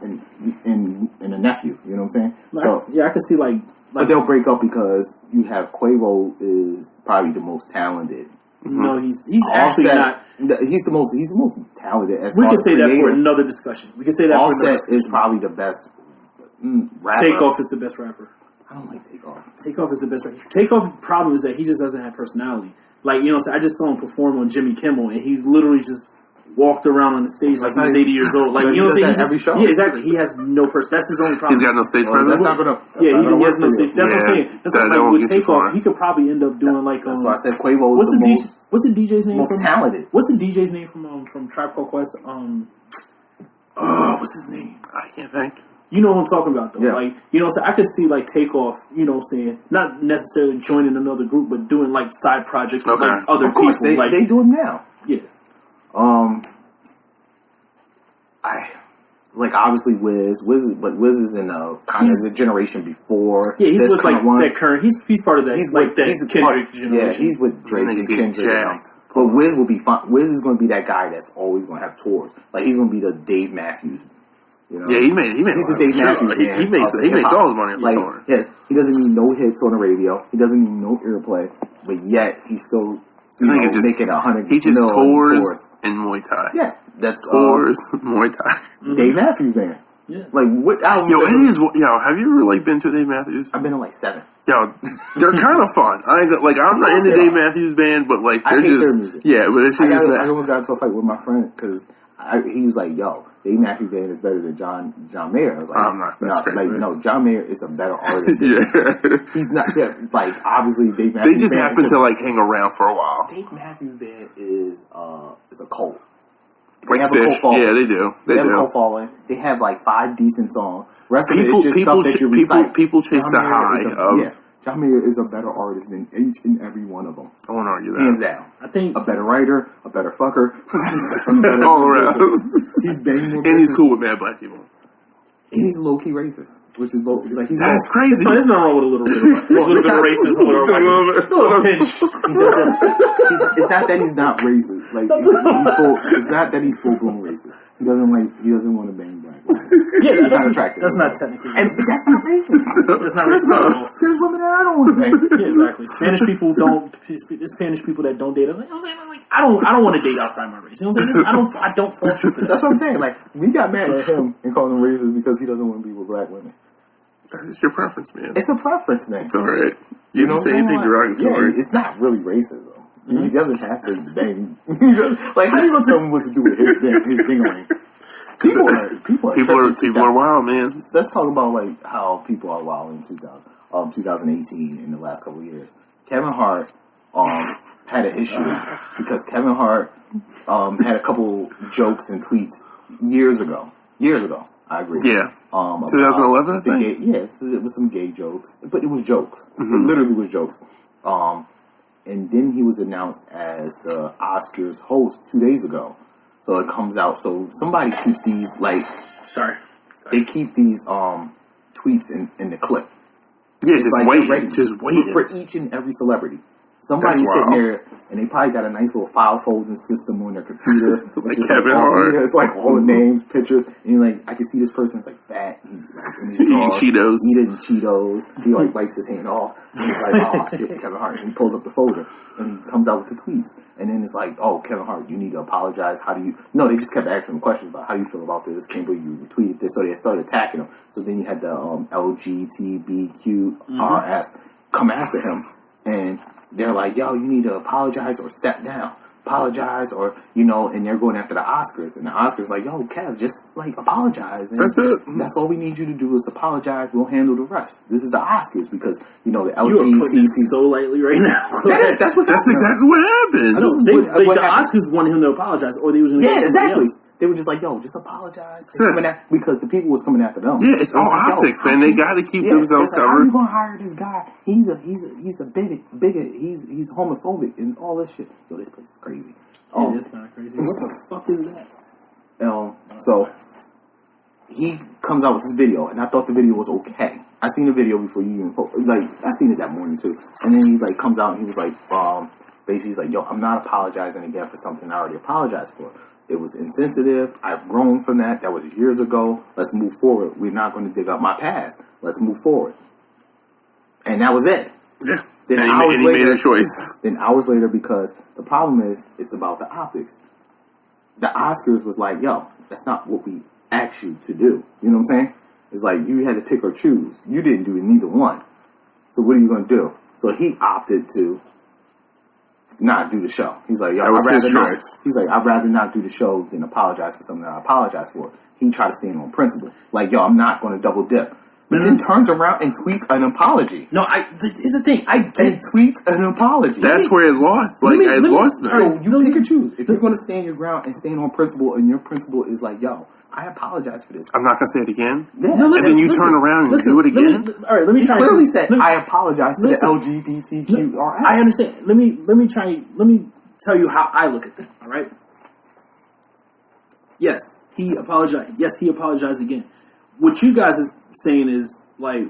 a nephew. You know what I'm saying? I could see like. But they'll break up because you have Quavo is probably the most talented. No, he's actually not. He's the most talented. We can say that for another discussion. We can say that. Offset is probably the best rapper. Takeoff is the best rapper. I don't like Takeoff. Takeoff is the best rapper. Takeoff's problem is that he just doesn't have personality. Like I just saw him perform on Jimmy Kimmel, and he literally just walked around on the stage like he was 80 years old. Like you know what I'm saying? Every show. Yeah, exactly. He has no person. That's his only problem. He's got no stage presence. He has no stage. That's what I'm saying. That's like with Takeoff, he could probably end up doing like. That's why I said Quavo. What's the DJ's name? Most talented. What's the DJ's name from Tribe Called Quest? What's his name? I can't think. You know what I'm talking about, though. Yeah. Like, you know what I'm saying? I could see, like, Takeoff, you know what I'm saying? Not necessarily joining another group, but doing, like, side projects with, like, other people. They do them now. Yeah. Obviously Wiz is in kind of the generation before. Yeah, he's with, like, that current, he's part of that, that Kendrick generation. Yeah, he's with Drake and Kendrick. But Wiz will be fine. Wiz is going to be that guy that's always going to have tours. Like, he's going to be the Dave Matthews. You know? Yeah, he made. He's the Dave Matthews. He makes all his money on the tour. Yes, he doesn't need no hits on the radio. He doesn't need no airplay, but yet he's still making 100. He just tours in Muay Thai. Yeah, that's tours Muay Thai. Dave Matthews Band. Yeah, like what? It is. Yo, have you ever been to Dave Matthews? I've been to like 7. Yo, they're kind of fun. I'm not into Dave Matthews Band, but like they're just their music. Yeah, but it's just. I almost got into a fight with my friend because he was like, "Yo, Dave Matthews Band is better than John Mayer." I was like, "I'm not." That's crazy. No, John Mayer is a better artist. Yeah, he's not. Like obviously, Dave Matthews. They just happen to like hang around for a while. Dave Matthews Band is a cult. They have a cult following. Yeah, they do. They have a cult following. They have like 5 decent songs. Rest of it is just stuff that you recite. People chase the high of. John Mayer is a better artist than each and every one of them. I won't argue that. Hands down. I think a better writer, a better fucker. All around. He's banging more. And he's cool with mad black people. And he's low key racist, which is both. Like that's crazy. There's nothing wrong with a little bit of racism. It's not that he's not racist. Like it's not that he's full blown racist. He doesn't want to bang black women. Yeah, that's not attractive. That's not technically. And that's not racist. That's not racist. There's women that I don't want to bang. Yeah, exactly. Spanish people don't. There's Spanish people that don't date. I don't want to date outside my race. You know what I'm saying? I don't fault you for that. That's what I'm saying. Like we got mad at him and called him racist because he doesn't want to be with black women. It's your preference, man. It's a preference, man. It's alright. You can say anything derogatory. Yeah, it's not really racist, though. Mm-hmm. He doesn't have to bang. Like, how you gonna tell him what to do with his ding-a-ling? People are wild, man. Let's talk about like how people are wild in 2018 in the last couple of years. Kevin Hart had an issue because Kevin Hart had a couple jokes and tweets years ago. I agree. Yeah. 2011, I think? Yes, it was some gay jokes. But it was jokes. Mm-hmm. It literally was jokes. And then he was announced as the Oscars host 2 days ago. So it comes out. So somebody keeps these, like... Sorry. They keep these tweets in the clip. Yeah, it's just like waiting. Just waiting. For each and every celebrity. Somebody's sitting there, and they probably got a nice little file folding system on their computer. Like Kevin Hart. Yeah, it's like all the names, pictures, and you're like, I can see this person's like fat. He's like in his eating Cheetos. Eating Cheetos. He like wipes his hand off. And he's like, oh shit, Kevin Hart. And he pulls up the folder, and he comes out with the tweets. And then it's like, oh, Kevin Hart, you need to apologize. How do you... No, they just kept asking him questions about how do you feel about this. Can't believe you retweeted this. So they started attacking him. So then you had the LGBTQRS come after him, and they're like, yo, you need to apologize or step down. Apologize or, and they're going after the Oscars. And the Oscars like, yo, Kev, just, like, apologize. And that's it. That's all we need you to do is apologize. We'll handle the rest. This is the Oscars because, the LGBT... You are putting it so lightly right now. That's exactly what happened. The Oscars wanted him to apologize or they was going to exactly. Else. They were just like, yo, just apologize. Because the people was coming after them. Yeah, it's all optics, man. They got to keep themselves covered. How are you going to hire this guy? He's a bigot. He's homophobic and all this shit. Yo, this place is crazy. It is kind of crazy. What the fuck is that? So he comes out with this video, and I thought the video was okay. I seen the video before you even I seen it that morning too. And then he comes out and he was like, basically he's like, yo, I'm not apologizing again for something I already apologized for. It was insensitive. I've grown from that. That was years ago. Let's move forward. We're not going to dig up my past. Let's move forward. And that was it. Yeah. Then he made a choice. Then hours later, because the problem is, it's about the optics. The Oscars was like, yo, that's not what we asked you to do. You know what I'm saying? It's like you had to pick or choose. You didn't do neither one. So what are you going to do? So he opted to not do the show. He's like, yo, I'd rather not do the show than apologize for something that I apologize for. He tried to stand on principle. Like, yo, I'm not going to double dip. But then turns around and tweets an apology. No, here's the thing. And tweets an apology. That's where it lost. So you pick or choose. If you're going to stand your ground and stand on principle, and your principle is like, yo, I apologize for this. I'm not going to say it again. Yeah. No, and then you turn around and do it again. All right, let me try. He clearly said, I apologize to the LGBTQRS. I understand. Let me tell you how I look at that. All right. Yes, he apologized. Yes, he apologized again. What you guys are saying is, like,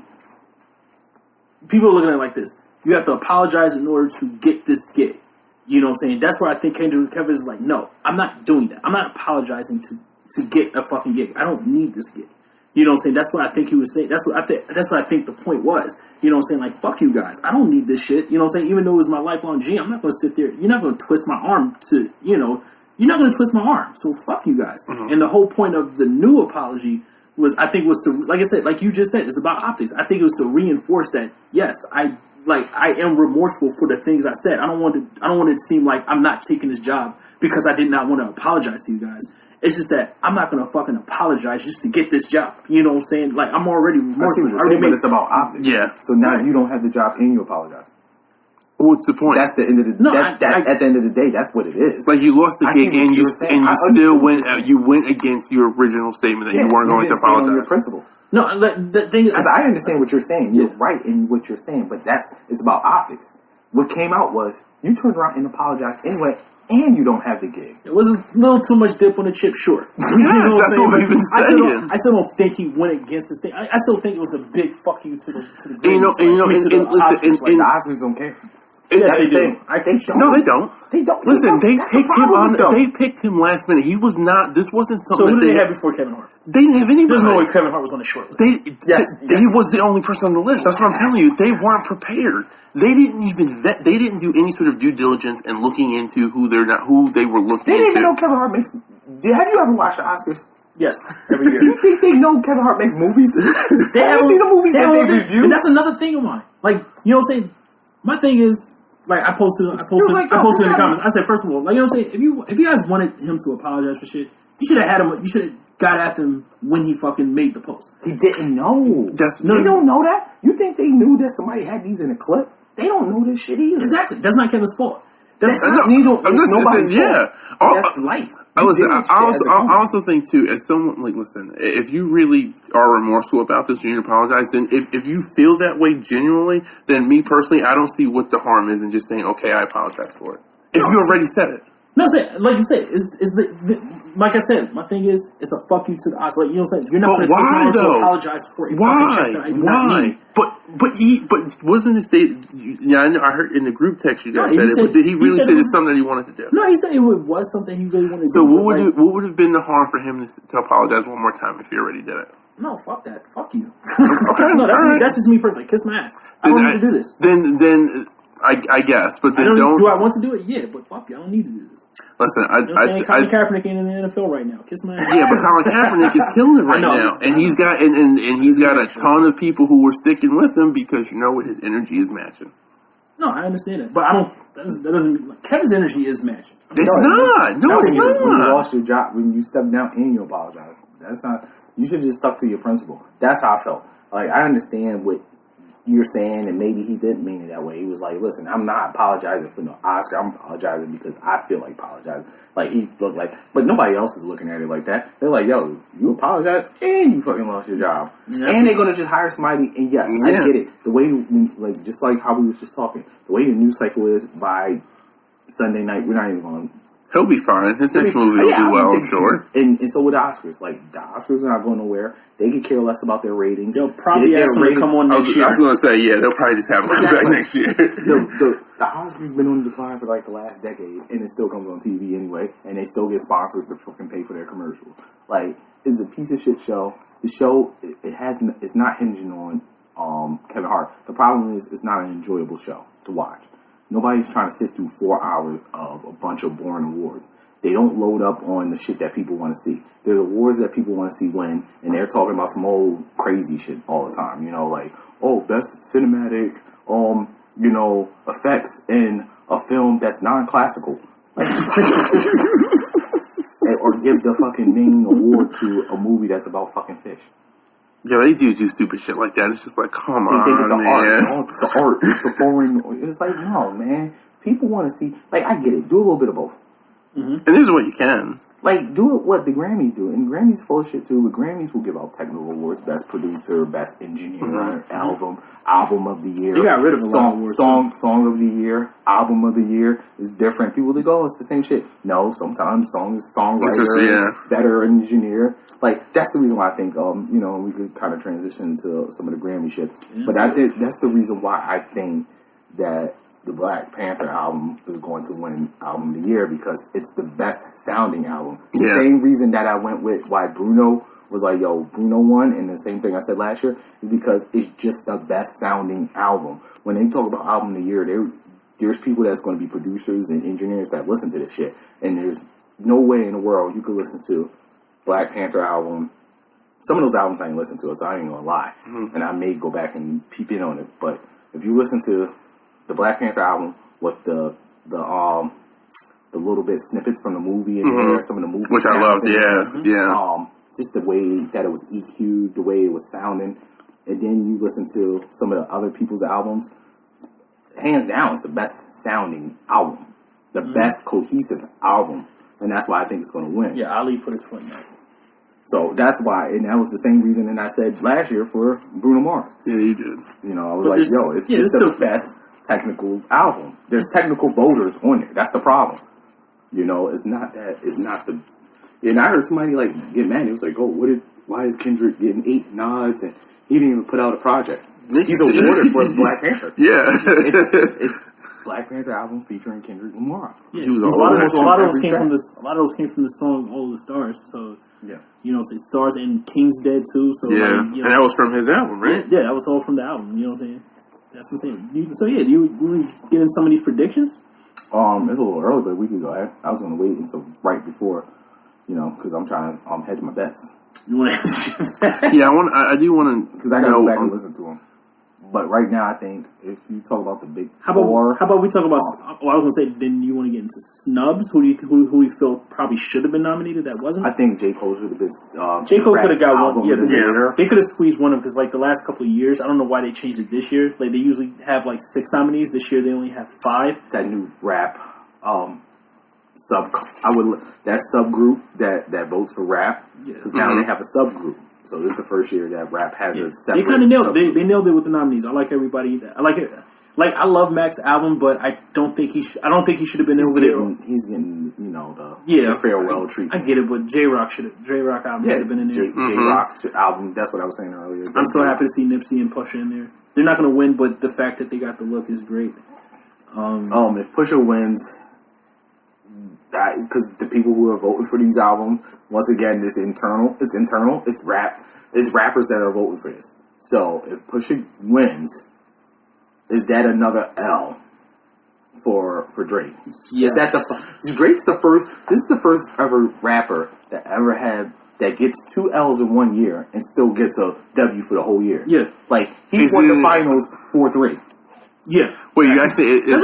people are looking at it like this. You have to apologize in order to get this gig. You know what I'm saying? That's where I think Kendrick Kevin is like, no, I'm not doing that. I'm not apologizing to get a fucking gig. I don't need this gig. You know what I'm saying? That's what I think he was saying. That's what I think the point was. You know what I'm saying? Like, fuck you guys. I don't need this shit. You know what I'm saying? Even though it was my lifelong dream, I'm not going to sit there. You're not going to twist my arm to, you're not going to twist my arm. So fuck you guys. Mm-hmm. And the whole point of the new apology was to, like I said, like you just said, it's about optics. I think it was to reinforce that, yes, I am remorseful for the things I said. I don't want it to seem like I'm not taking this job because I did not want to apologize to you guys. It's just that I'm not going to fucking apologize just to get this job. You know what I'm saying? Like, I'm already remorseful. But it's about optics. Yeah. So now you don't have the job and you apologize. What's the point? That's the end of the at the end of the day, that's what it is. Like, you lost the gig and you still went against your original statement that you weren't going to apologize. On your principle. No, the thing is, I understand what you're saying. You're right in what you're saying, but it's about optics. What came out was you turned around and apologized anyway, and you don't have the gig. It was a little too much dip on the chip, sure. That's what we've been saying. I still don't think he went against his thing. I still think it was a big fuck you to the Grammy. The Oscars don't care. Yes, they do. No, they don't. They don't. Listen, they picked him on. They picked him last minute. He was not. This wasn't something. So who did they have before Kevin Hart? They didn't have anybody. There's no way Kevin Hart was on the short list. He was the only person on the list. That's what I'm telling you. They weren't prepared. They didn't even vet. They didn't do any sort of due diligence and looking into who they were looking into. They didn't even know Kevin Hart makes. Have you ever watched the Oscars? Yes, every year. You think they know Kevin Hart makes movies? They haven't seen the movies that they review. And that's another thing of mine. Like, you know what I'm saying? My thing is, like, I posted in the comments. I said, first of all, like, you know what I'm saying? If you guys wanted him to apologize for shit, you should have had him. You should have got at them when he fucking made the post. He didn't know. They don't know that. You think they knew that somebody had these in a clip? They don't know this shit either. Exactly. That's not Kevin's fault. That's nobody's fault. That's life. I also think too, as someone like, listen, if you really are remorseful about this and you apologize, then if you feel that way genuinely, then me personally, I don't see what the harm is in just saying, okay, I apologize for it. If you already said it. No, like you said, like I said, my thing is, it's a fuck you to the odds. Like, you know what I'm saying? You're not going to apologize for a fucking check that I do not need. But wasn't it stated? Yeah, I heard in the group text you guys said it. But did he really say it's something that he wanted to do? No, he said it was something he really wanted to do. So what would have been the harm for him to apologize one more time if he already did it? No, fuck that. Fuck you. Okay, no, that's just me personally. Kiss my ass. I don't need to do this. Then I guess, but then don't. Do I want to do it? Yeah, but fuck you. I don't need to do this. Listen, Colin Kaepernick ain't in the NFL right now. Kiss my ass. Yeah, but Colin Kaepernick is killing it right now, and he's got a ton of people who were sticking with him because you know what, his energy is matching. No, I understand that, but I don't. That doesn't. Like, Kevin's energy is matching. It's not. No, it's not. When you lost your job, when you stepped down and you apologize, that's not. You should just stuck to your principle. That's how I felt. Like, I understand what you're saying, and maybe he didn't mean it that way. He was like, listen, I'm not apologizing for no Oscar. I'm apologizing because I feel like apologizing. Like, he looked like, but nobody else is looking at it like that. They're like, yo, you apologize and you fucking lost your job. Yeah, and they're going to just hire somebody. And yes, I get it. The way, like, just like how we was just talking, the way the news cycle is by Sunday night, we're not even going to. He'll be fine. His next movie will do well, I'm sure. And so with the Oscars. Like, the Oscars are not going nowhere. They could care less about their ratings. They'll probably ask them to come on next year. I was going to say, yeah, they'll probably just have them come back next year. The Oscars been on the decline for like the last decade, and it still comes on TV anyway, and they still get sponsors to fucking pay for their commercials. Like, it's a piece of shit show. The show, it's not hinging on Kevin Hart. The problem is, it's not an enjoyable show to watch. Nobody's trying to sit through 4 hours of a bunch of boring awards. They don't load up on the shit that people want to see. There's awards that people want to see win, and they're talking about some old crazy shit all the time. You know, like, oh, best cinematic, you know, effects in a film that's non-classical. Like, or give the fucking main award to a movie that's about fucking fish. Yeah, they do stupid shit like that. It's just like, come on, think it's man. Art. It's the art. It's the foreign. It's like, no, man. People want to see. Like, I get it. Do a little bit of both. Mm-hmm. And this is what you can. Like, do it what the Grammys do. And Grammys full of shit, too. But Grammys will give out technical awards. Best producer, best engineer, album of the year. They got rid of a lot of awards. Song of the year, album of the year is different. People, they go, oh, it's the same shit. No, sometimes song is songwriter, better engineer. Like, that's the reason why I think, you know, we could kind of transition to some of the Grammy shit. But that's the reason why I think that the Black Panther album is going to win Album of the Year, because it's the best sounding album. The same reason that I went with why Bruno was like, yo, Bruno won, and the same thing I said last year, is because it's just the best sounding album. When they talk about Album of the Year, there's people that's going to be producers and engineers that listen to this shit. And there's no way in the world you could listen to Black Panther album. Some of those albums I ain't listen to, so I ain't gonna lie. Mm-hmm. And I may go back and peep in on it. But if you listen to the Black Panther album with the little bit snippets from the movie and there, some of the movie, which I loved, yeah. Just the way that it was EQ'd, the way it was sounding, and then you listen to some of the other people's albums. Hands down, it's the best sounding album, the best cohesive album, and that's why I think it's going to win. Yeah, Ali put his foot in that. So that's why, and that was the same reason that I said last year for Bruno Mars. Yeah, you did. You know, I was like, yo, it's just the best technical album. There's technical voters on there. That's the problem. You know, it's not the. And I heard somebody like get mad. It was like, oh, why is Kendrick getting 8 nods and he didn't even put out a project? He's awarded for Black Panther. Yeah, it's Black Panther album featuring Kendrick Lamar. Yeah, he was a lot of those came from this. A lot of those came from the song "All of the Stars." So yeah, you know, it's Stars and King's Dead too. So yeah, like, you know, and that was from his album, right? Yeah, that was all from the album. You know what I'm saying? That's what I'm saying. So yeah, do you get in some of these predictions? It's a little early, but we could go ahead. I was going to wait until right before because I'm trying to hedge my bets. You want to? Yeah, I do want to, because I got to go back and listen to them. But right now, I think if you talk about the big four, how about we talk about? I was going to say, then you want to get into snubs? Who do you feel probably should have been nominated that wasn't? I think J. Cole should have been. J. Cole could have got one. Yeah, they could have squeezed one of them because the last couple of years, I don't know why they changed it this year. Like they usually have 6 nominees. This year they only have 5. That new rap that subgroup that votes for rap, because now they have a subgroup. So this is the first year that rap has a separate. They kind of nailed it. They nailed it with the nominees. I like everybody. I like it. I love Mac's album, but I don't think he should have been over there. He's getting the farewell treatment. I get it, but J Rock album should have been in there. J Rock album. That's what I was saying earlier. I'm so happy to see Nipsey and Pusha in there. They're not going to win, but the fact that they got the look is great. If Pusha wins, because the people who are voting for these albums, once again, it's internal. It's rap. It's rappers that are voting for this. So if Pusha wins, is that another L for Drake? Yes. Drake's the first. This is the first ever rapper that gets 2 L's in 1 year and still gets a W for the whole year. Yeah, he won the finals 4-3. Yeah. Wait, you actually if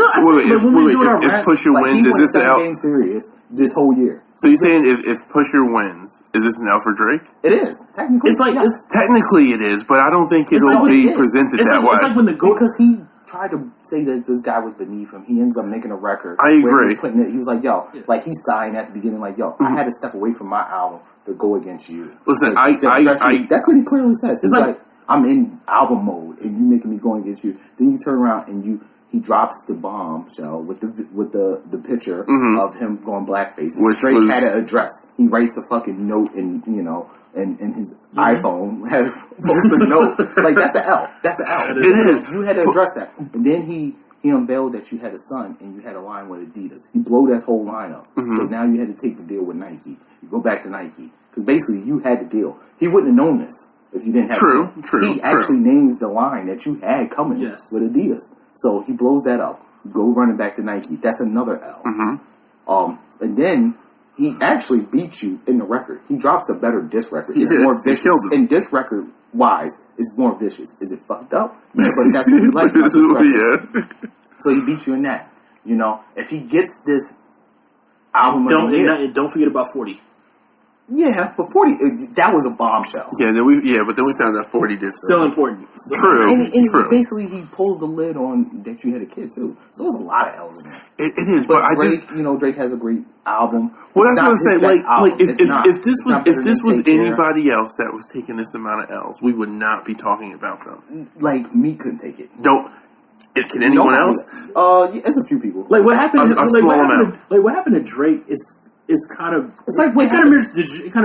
Pusha wins, is this the L? Game serious this whole year. So you're saying if Pusha wins, is this an L for Drake? It is technically. Technically it is, but I don't think it'll be presented that way. It's like when because he tried to say that this guy was beneath him. He ends up making a record. I agree. He was like, "Yo," he signed at the beginning, like, "Yo, I had to step away from my album to go against you." Listen, that's what he clearly says. He's like, I'm in album mode, and you making me go against you. Then you turn around and he drops the bombshell with the picture of him going blackface. Which Drake had to address. He writes a fucking note in his iPhone, post a note. That's an L. That's an L. It is. You had to address that. And then he unveiled that you had a son and you had a line with Adidas. He blew that whole line up. So now you had to take the deal with Nike. You go back to Nike because basically you had the deal. He wouldn't have known this if you didn't have True. He actually names the line that you had coming with Adidas. So he blows that up. You go running back to Nike. That's another L. And then he actually beats you in the record. He drops a better diss record. It's more vicious. And diss record wise, it's more vicious. Is it fucked up? Yeah, but that's what he likes. So he beats you in that. If he gets this album don't forget about 40. Yeah, but 40, that was a bombshell. Yeah, but then we found out 40 did still important. True. And basically he pulled the lid on that you had a kid too. So there's a lot of L's in there. It is, but Drake has a great album. Well, that's what I'm saying. If this was anybody else that was taking this amount of L's, we would not be talking about them. Me couldn't take it. Can anyone else? Yeah, it's a few people. What happened? A small amount. What happened to Drake is kind of it kind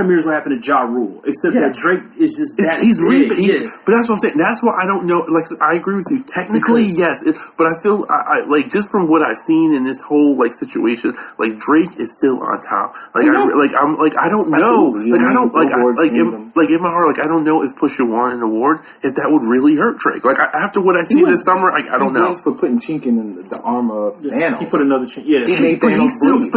of mirrors what happened to Ja Rule, except that Drake is just that he's big. But that's what I'm saying. That's why I don't know. I agree with you. Technically, yes, but I feel I just from what I've seen in this whole situation, Drake is still on top. I don't know. In my heart, I don't know if Pusha won an award, if that would really hurt Drake. After what I see this summer, I don't know. For putting chink in the armor of Thanos, he put another chink. Yeah, but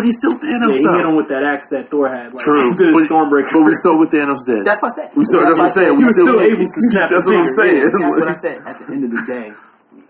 he's still Thanos. He hit him with that axe that Thor had. True, Stormbreaker. But we saw what Thanos did. That's what I said. That's what I'm saying. He was still able to snap. That's what I'm saying. That's what I said. At the end of the day,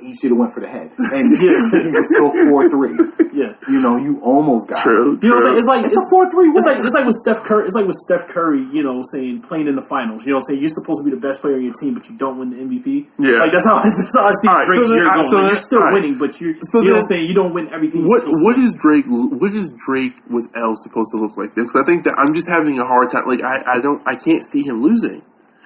he should have went for the head, and he was still 4-3. Yeah, you almost got true. It. You know what I'm saying? It's a 4-3. It's like with Steph Curry. It's like with Steph Curry. Saying playing in the finals. Saying you're supposed to be the best player on your team, but you don't win the MVP. Yeah, that's how I see Drake's year going. You're still winning, but you're saying you don't win everything. What is Drake? What is Drake with L supposed to look like? Because I think that I'm just having a hard time. I can't see him losing.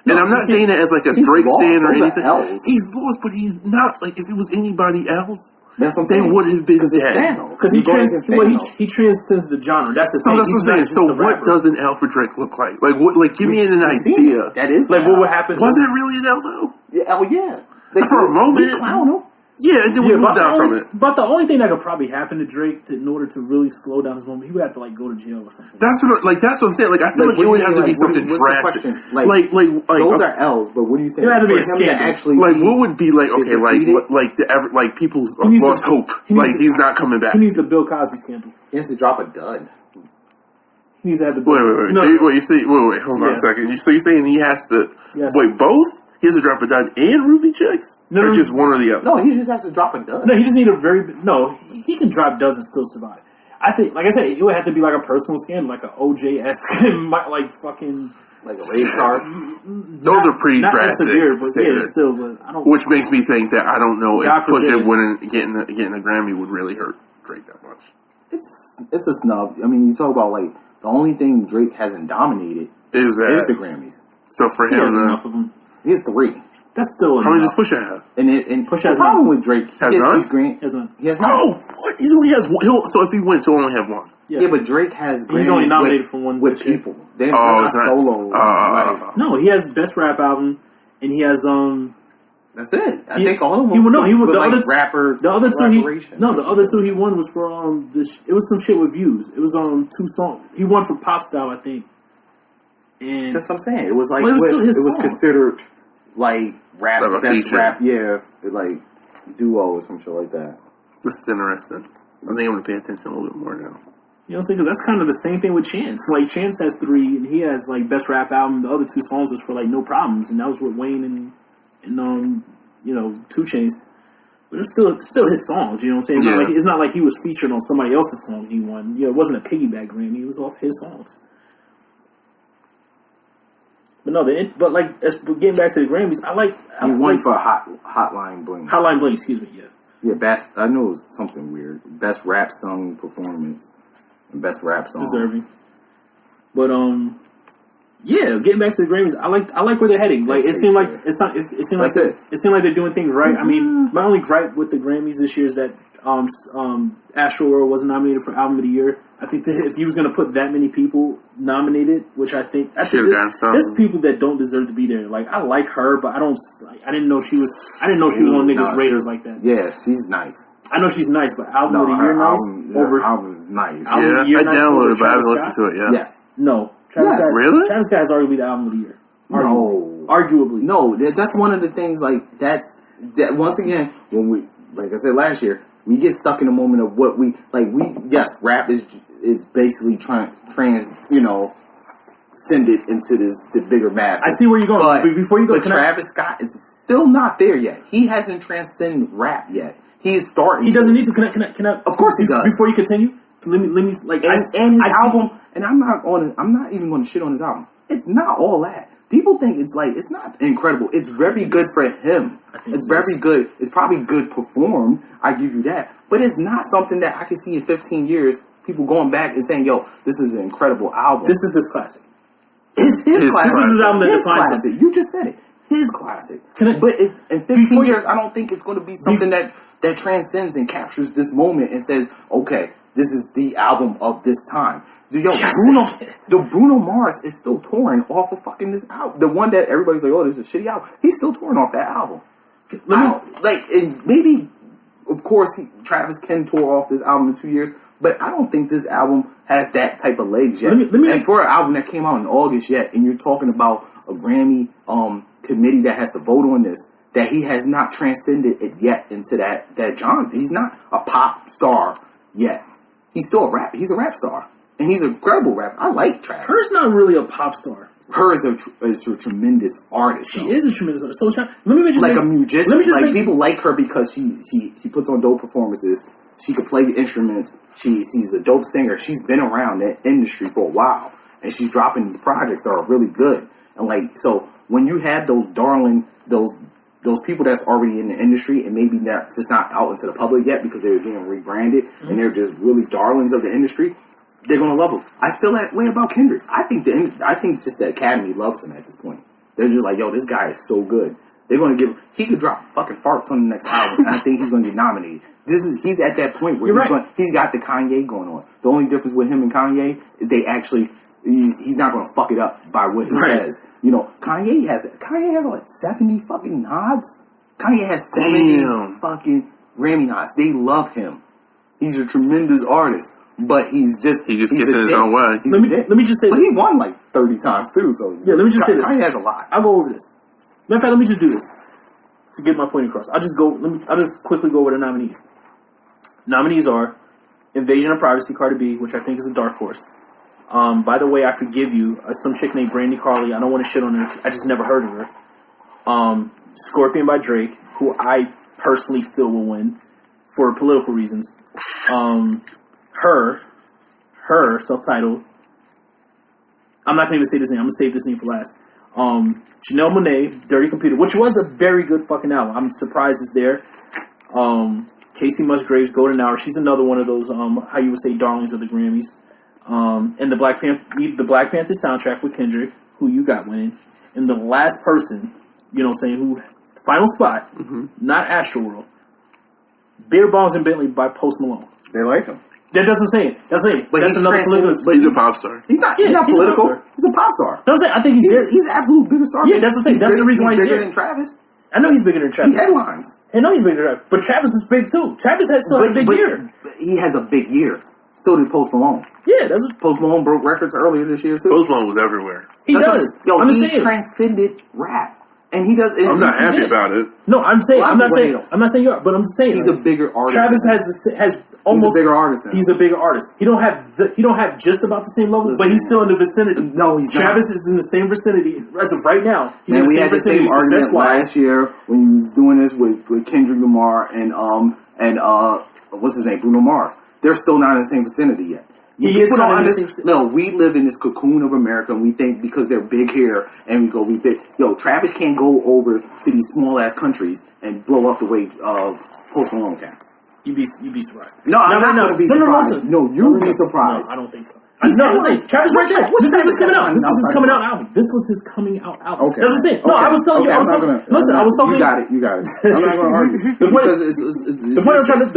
And I'm not saying that as a Drake stan or anything. He's lost, but he's not. If it was anybody else, they would have been dead. Because he transcends the genre. That's the thing. That's what I'm saying. So what does an L for Drake look like? Give me an idea. That is what would happen. Was it really an L though? Yeah. For a moment. They clown him. Yeah, and then we moved down from it. But the only thing that could probably happen to Drake in order to really slow down his moment, he would have to go to jail or something. That's what I'm saying. I feel it would have to be something drastic. Those are L's, but what do you think? It would have to be a scandal. What would be people lost hope. He's not coming back. He needs the Bill Cosby scandal. He has to drop a dud. He needs to have the Wait. No. Wait, hold on a second. So you're saying he has to wait both? He has to drop a dud and Ruthie checks? Or just one or the other? No, he just has to drop a dud. No, he just need a he can drop duds and still survive. I think, like I said, it would have to be like a personal scandal, like an OJ-esque, like fucking... Like a rape card. Those are pretty drastic. Severe, but still, but I don't... Which makes me think that I don't know if Pusha getting a Grammy would really hurt Drake that much. It's a snub. I mean, you talk about, like, the only thing Drake hasn't dominated is the Grammys. So for him, he has enough of them. He has 3. That's still how many does Pusha have? And Pusha has the problem with Drake. Has none? He has none. He has none. Oh, what? He only has one. So if he wins, he'll only have one. Yeah, but Drake has Grammys. He's only nominated for one with people. They're not solo. No, he has best rap album, and he has That's it. I think all of them. Rapper. The other two he won was for it was some shit with Views. It was 2 songs. He won for Pop Style, I think. And that's what I'm saying. It was like it was considered like rap, like best rap, like duo or some shit like that. This is interesting. I think I'm gonna pay attention a little bit more now. You know what I'm saying? Because that's kind of the same thing with Chance. Like, Chance has 3, and he has, like, best rap album. The other 2 songs was for, like, No Problems, and that was with Wayne and 2 Chainz. But it's still his songs, you know what I'm saying? It's not like he was featured on somebody else's song and he won. It wasn't a piggyback Grammy. It was off his songs. But no, getting back to the Grammys, He won for Hotline Bling. Hotline Bling, excuse me, yeah. Yeah, I knew it was something weird. Best rap song performance and best rap song. Deserving. But getting back to the Grammys, I like where they're heading. Like, it seemed like they're doing things right. I mean, my only gripe with the Grammys this year is that Astro World wasn't nominated for Album of the Year. I think that if he was going to put that many people nominated, which I think there's people that don't deserve to be there. Like, I like her, but I didn't know she was on niggas' radars like that. Yeah, she's nice. I know she's nice, but Album of the Year nice over album is nice. I downloaded it, but I haven't listened to it yet. Yeah. No, Travis Scott is arguably the Album of the Year. Arguably. No, that's one of the things. Like, that once again, when we, like I said last year, we get stuck in the moment of what rap is basically trying send it into the bigger mass. I see where you're going, but before you go, Travis Scott is still not there yet. He hasn't transcended rap yet. He's starting. He doesn't need to. Can I? Of course he does. Before you continue, let me like. And his album, and I'm not even going to shit on his album. It's not all that. People think it's not incredible. It's very good for him. It's very good. It's probably good performed. I give you that. But it's not something that I can see in 15 years, people going back and saying, yo, this is an incredible album. This is his classic. It's his classic. This is his album that defines him. You just said it. His classic. But in 15 years, I don't think it's going to be something that transcends and captures this moment and says, okay, this is the album of this time. Bruno Mars is still touring off of fucking this album. The one that everybody's like, oh, this is a shitty album. He's still touring off that album. Maybe, of course, Travis can tour off this album in 2 years, but I don't think this album has that type of legs yet. And for an album that came out in August yet, and you're talking about a Grammy committee that has to vote on this, that he has not transcended it yet into that genre. He's not a pop star yet. He's still he's a rap star. And he's an incredible rapper. I like Travis. Her's not really a pop star. Her is a tremendous artist. She is a tremendous artist. So let me just a musician. People like her because she puts on dope performances. She could play the instruments. She's a dope singer. She's been around that industry for a while, and she's dropping these projects that are really good. And so when you have those those people that's already in the industry and maybe that's just not out into the public yet because they're being rebranded and they're just really darlings of the industry, they're gonna love him. I feel that way about Kendrick. I think just the Academy loves him at this point. They're just like, yo, this guy is so good. They're gonna he could drop fucking farts on the next album, and I think he's gonna get nominated. He's at that point where he's got the Kanye going on. The only difference with him and Kanye is he's not gonna fuck it up by what he says. You know, Kanye has like 70 fucking nods. Kanye has 70 fucking Grammy nods. They love him. He's a tremendous artist. But he just gets in his own way. Let me just say this. But he won like 30 times too. So let me just say this. Kanye has a lot. I'll go over this. Matter of fact, let me just do this to get my point across. I'll just quickly go over the nominees. Nominees are Invasion of Privacy, Cardi B, which I think is a dark horse. By the way, I forgive you. Some chick named Brandy Carly. I don't want to shit on her. I just never heard of her. Scorpion by Drake, who I personally feel will win for political reasons. Her self-titled. I'm not going to even say this name. I'm going to save this name for last. Janelle Monáe, Dirty Computer, which was a very good fucking album. I'm surprised it's there. Casey Musgraves, Golden Hour. She's another one of those, how you would say, darlings of the Grammys. And the Black Panther soundtrack with Kendrick, who you got winning. And the last person, you know what I'm saying, who, final spot, not Astroworld, Beer Bombs and Bentley by Post Malone. They like him. That's what I'm saying. But that's another political. But he's a pop star. He's not political. He's a pop star. That's what I'm saying. I think he's an absolute bigger star. Yeah, that's the thing. That's the reason why he's bigger here. than Travis. I know he's bigger than Travis. He headlines. I know he's bigger than Travis. But Travis is big too. Travis had a big year. He has a big year. So did Post Malone. Yeah, that's what Post Malone broke records earlier this year too. Post Malone was everywhere. He does. He transcended rap. And he does. I'm not happy about it. No, I'm saying I'm not saying you are, but I'm saying he's a bigger artist. Travis has almost he's a bigger artist. He's a bigger artist. He don't have just about the same level, but he's still in the vicinity. No, he's Travis not. is in the same vicinity as of right now. He's and in the we same had the same vicinity argument last year when he was doing this with Kendrick Lamar and what's his name, Bruno Mars. They're still not in the same vicinity yet. We live in this cocoon of America, and we think because they're big here, and we go, Travis can't go over to these small ass countries and blow up the way Post Malone can. You'd be surprised. No, I'm not going to be surprised. No, you'll be surprised. No, I don't think so. Travis right there. This was his coming out. This was his coming out album. This was his coming out album. Okay. That's what I'm saying. No, I was telling you. I was talking. You got it. You got it. I'm not going to argue. The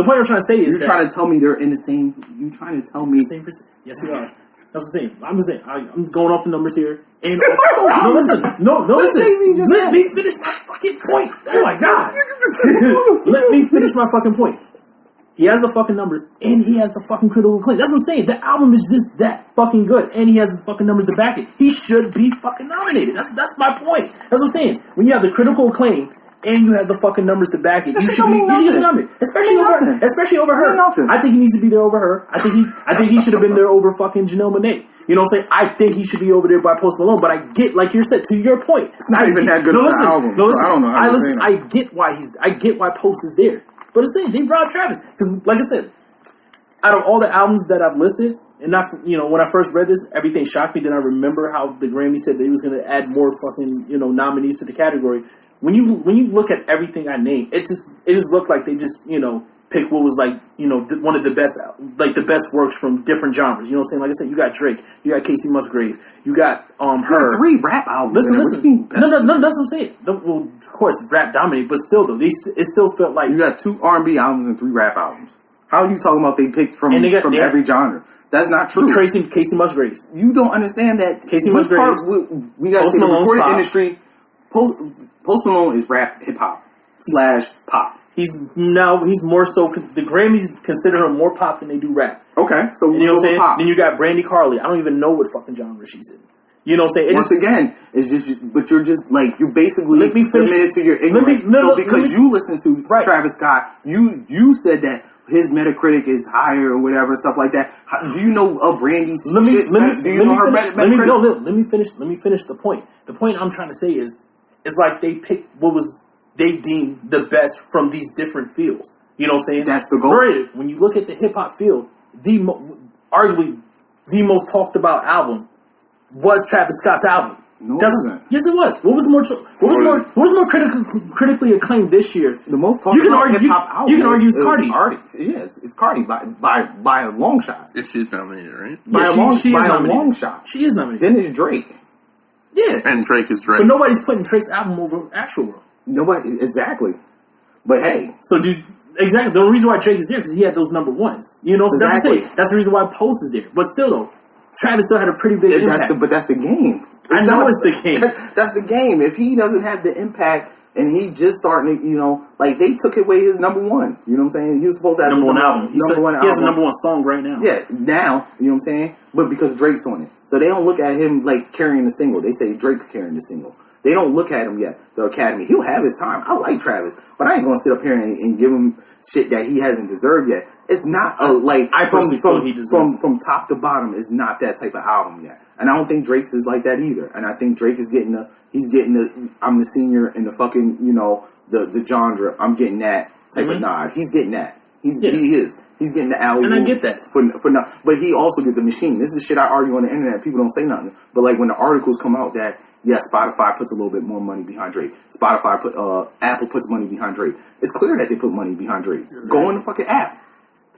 point I'm trying to say is you're trying to tell me they're in the same. You're trying to tell me. Yes, they are. That's what I'm saying. I'm just saying. I'm going off the numbers here. And listen. Let me finish my fucking point. Oh my god. Let me finish my fucking point. He has the fucking numbers, and he has the fucking critical acclaim. That's what I'm saying. The album is just that fucking good, and he has the fucking numbers to back it. He should be fucking nominated. That's my point. That's what I'm saying. When you have the critical acclaim, and you have the fucking numbers to back it, you should get nominated. Especially over her. I think he needs to be there over her. I think he should have been there over fucking Janelle Monáe. You know what I'm saying? I think he should be over there by Post Malone, but I get, like you said, to your point. It's not even that good of an album. No, listen. I don't know how to say that. I get why Post is there. But it's saying they robbed Travis because, like I said, out of all the albums that I've listed, and not when I first read this, everything shocked me. Then I remember how the Grammy said they was going to add more fucking nominees to the category. When you look at everything I named, it just looked like they just picked what was like one of the best works from different genres. You know what I'm saying? Like I said, you got Drake, you got Casey Musgrave, you got her. 3 rap albums. Listen. No, that's what I'm saying. Well, of course, rap dominated, but still though, it still felt like you got 2 R&B albums and 3 rap albums. How are you talking about they picked from every genre? That's not true. Casey Musgraves. You don't understand that. Casey Musgraves. We got to say the recording industry. Post Malone is rap hip hop / pop. He's more so. The Grammys consider him more pop than they do rap. Okay, so you know what I'm saying. Then you got Brandy Carly. I don't even know what fucking genre she's in. You know what I'm saying? Once again, it's just, but you're just like you're basically submitted to your ignorance. Because you listen to Travis Scott, you said that his Metacritic is higher or whatever stuff like that. Do you know Brandy's shit? Do you know her Metacritic? Let me finish the point. The point I'm trying to say is like they picked what was they deemed the best from these different fields. You know what I'm saying? That's the goal. Granted, when you look at the hip hop field, arguably the most talked about album was Travis Scott's album. No, it wasn't. Yes, it was. What was more critically acclaimed this year? The most talked about hip hop album. You can argue it's Cardi. Yeah, it's Cardi by a long shot. If she's nominated, right? By a long shot. She is nominated. Then it's Drake. Yeah, and Drake is Drake. But nobody's putting Drake's album over Astroworld. Nobody, exactly. But hey, exactly. The reason why Drake is there because he had those number ones. You know, exactly. That's the reason why Post is there. But still, though, Travis still had a pretty big impact. But that's the game. I know it's the game. That's the game. If he doesn't have the impact and he just starting to, like they took away his number one. You know what I'm saying? He was supposed to have number one album. He has a number one song right now. Yeah, now you know what I'm saying. But because Drake's on it, so they don't look at him like carrying the single. They say Drake's carrying the single. They don't look at him yet. The Academy. He'll have his time. I like Travis, but I ain't gonna sit up here and give him shit that he hasn't deserved yet. It's not from top to bottom. It's not that type of album yet. And I don't think Drake's is like that either. And I think Drake is getting I'm the senior in the fucking, the genre. I'm getting that type of nod. He's getting that. He is. He's getting the alley. And I get that. For now. But he also get the machine. This is the shit I argue on the internet. People don't say nothing. But like when the articles come out that, yes, Spotify puts a little bit more money behind Drake. Apple puts money behind Drake. It's clear that they put money behind Drake. Go on the fucking app.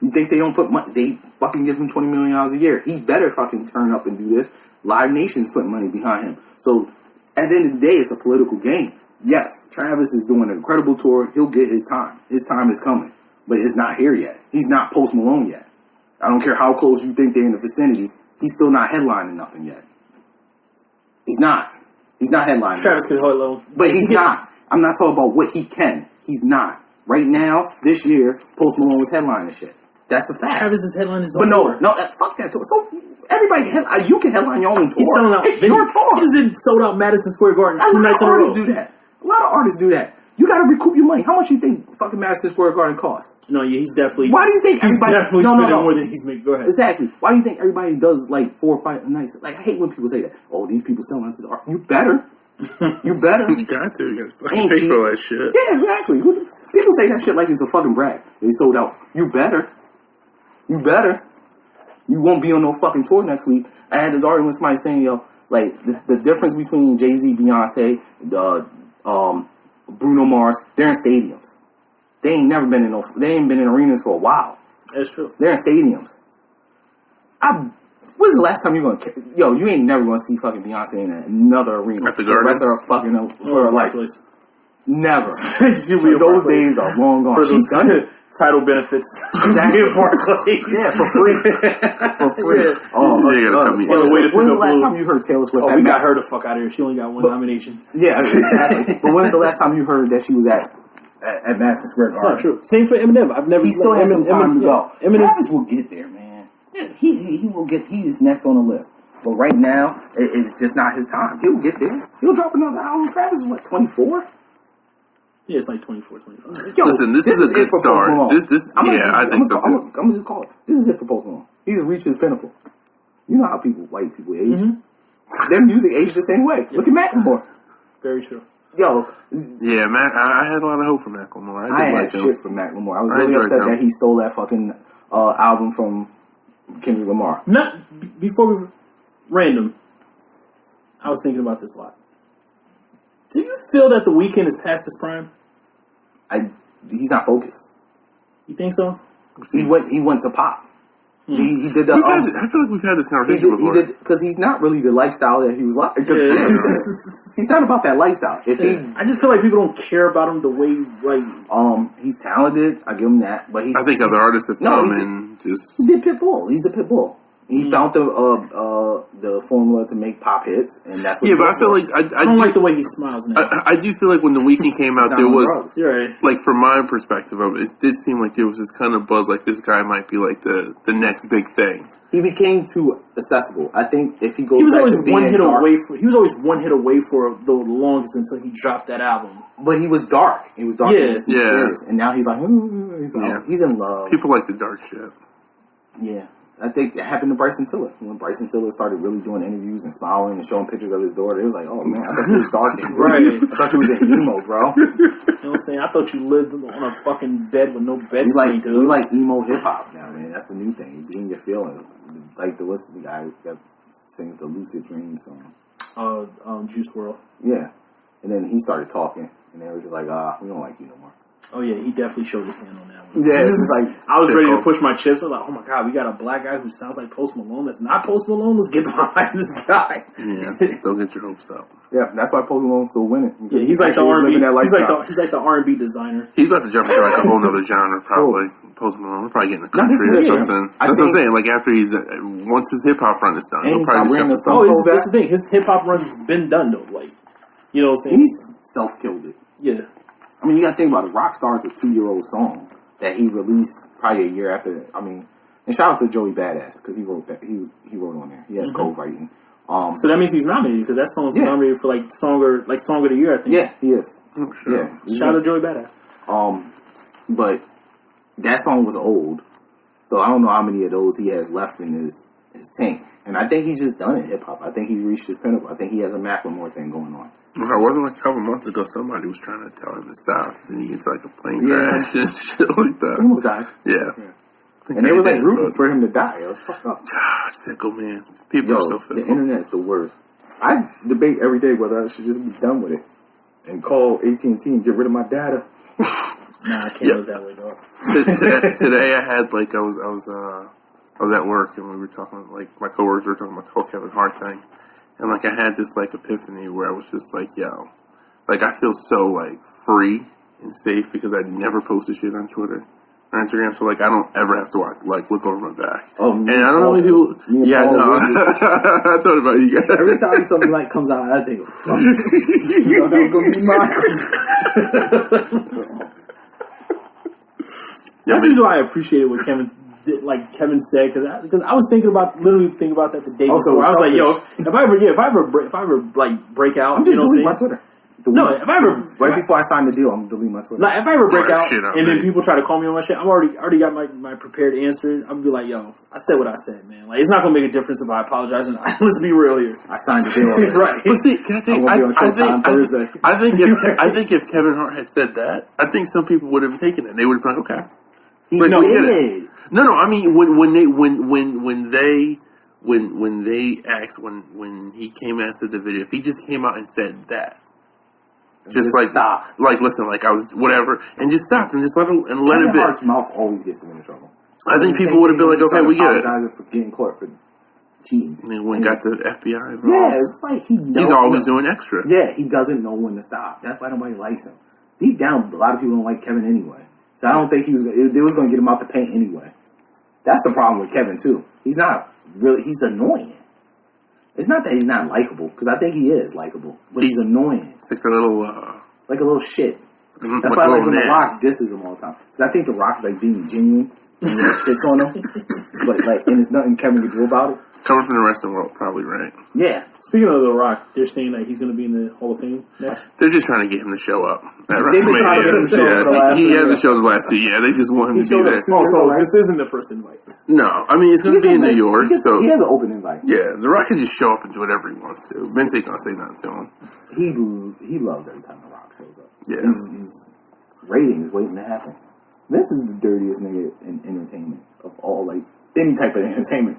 You think they don't put money? They fucking give him $20 million a year. He better fucking turn up and do this. Live Nation's putting money behind him. So at the end of the day, it's a political game. Yes, Travis is doing an incredible tour. He'll get his time. His time is coming. But it's not here yet. He's not Post Malone yet. I don't care how close you think they're in the vicinity. He's still not headlining nothing yet. He's not. He's not headlining. Travis can hold low. But he's not. I'm not talking about what he can. He's not. Right now, this year, Post Malone was headlining shit. That's a fact. Travis's headline is But no, fuck that tour. So everybody can headline. You can headline your own tour. He's selling out. It's your tour. He just sold out Madison Square Garden 2 nights in a row. Do that. A lot of artists do that. You got to recoup your money. How much do you think fucking Madison Square Garden costs? No, yeah, he's definitely. Why do you think everybody? He's definitely spending more than he's making. Go ahead. Exactly. Why do you think everybody does like 4 or 5 nights? Like I hate when people say that. Oh, these people selling out this art. You better. You better. You got to. You got to pay for that shit. Yeah, exactly. People say that shit like it's a fucking brag. They sold out. You better. You better. You won't be on no fucking tour next week. I had this argument with somebody saying, like the difference between Jay-Z, Beyonce, Bruno Mars, they're in stadiums. They ain't been in arenas for a while. That's true. They're in stadiums. When's the last time you you ain't never gonna see fucking Beyonce in another arena at the Garden? The rest of her fucking for her life. Never. Those days are long gone. She's done it. Title benefits. Exactly. Yeah, for free. For free. Oh, you gotta come when's the last time you heard Taylor Swift? We got her the fuck out of here. She only got one nomination. Yeah, exactly. But when's the last time you heard that she was at Madison Square Garden? Not true. Same for Eminem. I've never. He still has some time to go. Travis will get there, man. He will get. He is next on the list. But right now, it's just not his time. He'll get there. He'll drop another album. Travis is what, 24? Yeah, it's like 24, 25. Listen, this is a good start. I think so too. I'm gonna just call it. This is it for Post Malone. He's reached his pinnacle. You know how white people age. Mm-hmm. Their music aged the same way. Yep. Look at Macklemore. Very true. Yeah, I had a lot of hope for Macklemore. I had shit for Macklemore. I was really upset that he stole that fucking album from Kendrick Lamar. Before we random, I was thinking about this a lot. Do you feel that The Weeknd is past his prime? He's not focused. You think so? He went to pop. He did the. I feel like we've had this conversation before. He did because he's not really the lifestyle that he was like. He's not about that lifestyle. I just feel like people don't care about him the way he's talented. I give him that, but I think other artists have come and just. He did Pitbull. He's the Pitbull. He found the formula to make pop hits, and that's what but I feel like I don't like the way he smiles now. I do feel like when The Weeknd came out, there was right. Like from my perspective of it did seem like there was this kind of buzz, like this guy might be like the next big thing. He became too accessible. I think if he goes, he was always one hit away. He was always one hit away for the longest until he dropped that album. But he was dark. He was dark. Yeah. And now he's like, he's in love. People like the dark shit. Yeah. I think it happened to Bryson Tiller. When Bryson Tiller started really doing interviews and smiling and showing pictures of his daughter, it was like, oh man, I thought he was dark. Right. I thought you was an emo, bro. You know what I'm saying? I thought you lived on a fucking bed with no bed screen, dude. We like emo hip hop now, man. That's the new thing. Be in your feelings. Like what's the guy that sings the Lucid Dream song? Juice WRLD. Yeah. And then he started talking, and they were just like, we don't like you no more. Oh yeah, he definitely showed his hand on that one. Yeah, it's like I was ready to push my chips. I was like, oh my god, we got a black guy who sounds like Post Malone. That's not Post Malone. Let's get behind this guy. Yeah, don't get your hopes up. Yeah, that's why Post Malone's still winning. Yeah, he's like the R&B. He's like the R&B designer. He's about to jump into like a whole other genre, probably. Post Malone, we're probably getting the country or something. That's what I'm saying. Like after once his hip hop run is done, he'll probably jump into that's the thing. His hip hop run's been done though. Like, you know what I'm saying? He's self-killed it. Yeah. I mean, you got to think about it. Rockstar is a 2-year-old song that he released probably a year after. I mean, and shout out to Joey Badass because he wrote that. He wrote on there. He has co-writing. So that means he's nominated because that song's nominated for song of the year, I think. Yeah, he is. Oh, sure. Yeah, shout out to Joey Badass. But that song was old, so I don't know how many of those he has left in his tank. And I think he's just done in hip hop. I think he reached his pinnacle. I think he has a Macklemore thing going on. If I wasn't a couple months ago, somebody was trying to tell him to stop, and he gets a plane crash and shit like that. He almost died. Yeah. And they were rooting for him to die. It was fucked up. God, fickle, man. People are so fickle. The internet's the worst. I debate every day whether I should just be done with it and call AT&T and get rid of my data. Nah, I can't live that way, dog. Today I had I was at work and we were talking my coworkers were talking about the whole Kevin Hart thing, and I had this epiphany where I was just yo, I feel so free and safe because I never posted shit on Twitter or Instagram, so I don't ever have to look over my back. Oh, and I don't know how many people. Yeah, no, I thought about you guys. Every time something comes out, I think, fuck, that was gonna be mine. That's the reason why I appreciated what Kevin said because I was literally thinking about that the day before. I was like, yo, if I ever break out, I'm just deleting my Twitter. Right before I sign the deal, I'm deleting my Twitter. Like, if I ever break out and then people try to call me on my shit, I'm already got my prepared answer. I'm gonna be like, yo, I said what I said, man. It's not gonna make a difference if I apologize or not. Let's be real here. I signed the deal already. Right. But see, can I tell you? I think if Kevin Hart had said that, I think some people would have taken it. They would have been like, okay. He did. No. I mean, when he came after the video, if he just came out and said that, just stop, listen, I was whatever, and just stopped and just let it Kevin Hart's mouth always gets him into trouble. I think people would have been like, okay, we get it. Apologizing for getting caught for cheating. And then when got the FBI involved, yeah, it's he's always doing extra. Yeah, he doesn't know when to stop. That's why nobody likes him. Deep down, a lot of people don't like Kevin anyway. So I don't think it was going to get him out the paint anyway. That's the problem with Kevin too. He's not really. He's annoying. It's not that he's not likable because I think he is likable, but he's annoying. It's like a little shit. That's why when The Rock disses him all the time. Because I think The Rock is being genuine and shits on him, but and there's nothing Kevin can do about it. Coming from the wrestling world, probably right. Yeah. Speaking of The Rock, they're saying that he's going to be in the Hall of Fame next. They're just trying to get him to show up at They've been trying to get him to show up for the last He hasn't showed the last 2 years. They just want him to be there. Oh, so this isn't the first invite. No, I mean, it's going to be in New York. So he has an open invite. Yeah, The Rock can just show up and do whatever he wants to. Vince ain't going to say nothing to him. He loves every time The Rock shows up. Yeah. He's ratings waiting to happen. Vince is the dirtiest nigga in entertainment of all, any type of entertainment.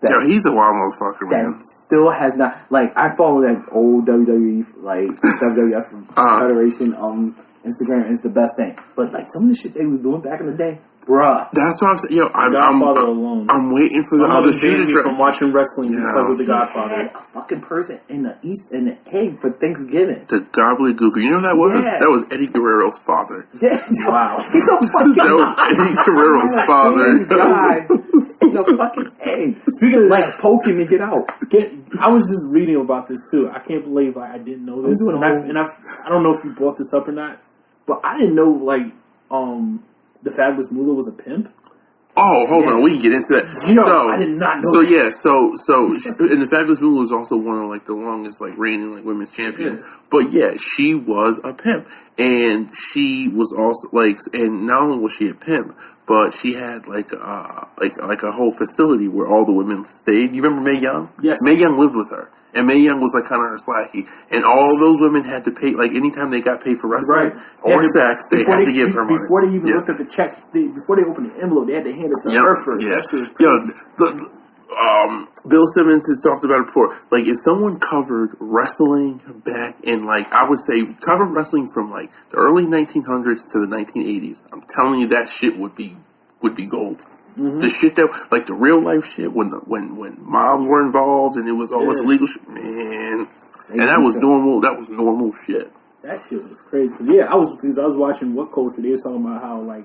Yo, he's a wild motherfucker, man. That still has not, I follow that old WWE, WWF Federation Instagram, and it's the best thing. But, some of the shit they was doing back in the day, bruh. That's what I'm saying. Yo, Godfather alone. I'm waiting for the shoe to drop. From watching wrestling because of The Godfather. Had a fucking person in the egg for Thanksgiving. The gobbledygooker. You know who that was? Yeah. That was Eddie Guerrero's father. Yeah. Wow. He's so fucking That was Eddie Guerrero's father. The fucking egg. Speaking of that, poking me, get out. I was just reading about this too. I can't believe I didn't know this. I don't know if you brought this up or not, but I didn't know the Fabulous Moolah was a pimp. Oh, hold on. We can get into that. I did not know that. And the Fabulous Moolah was also one of the longest reigning women's champions. Yeah. But yeah, she was a pimp, and she was also and not only was she a pimp, but she had a whole facility where all the women stayed. You remember Mae Young? Yes. Mae Young lived with her. And Mae Young was kind of her slacky. And all those women had to pay, anytime they got paid for wrestling or sex, they had to give her money. Before they even looked at the check, before they opened the envelope, they had to hand it to her first. Yeah. Bill Simmons has talked about it before. If someone covered wrestling back in, I would say, covered wrestling from, the early 1900s to the 1980s, I'm telling you that shit would be gold. Mm-hmm. The shit that, the real life shit, when mobs were involved and it was all this illegal shit, man. And that was normal shit. That shit was crazy. Cause I was watching What Culture. They were talking about how it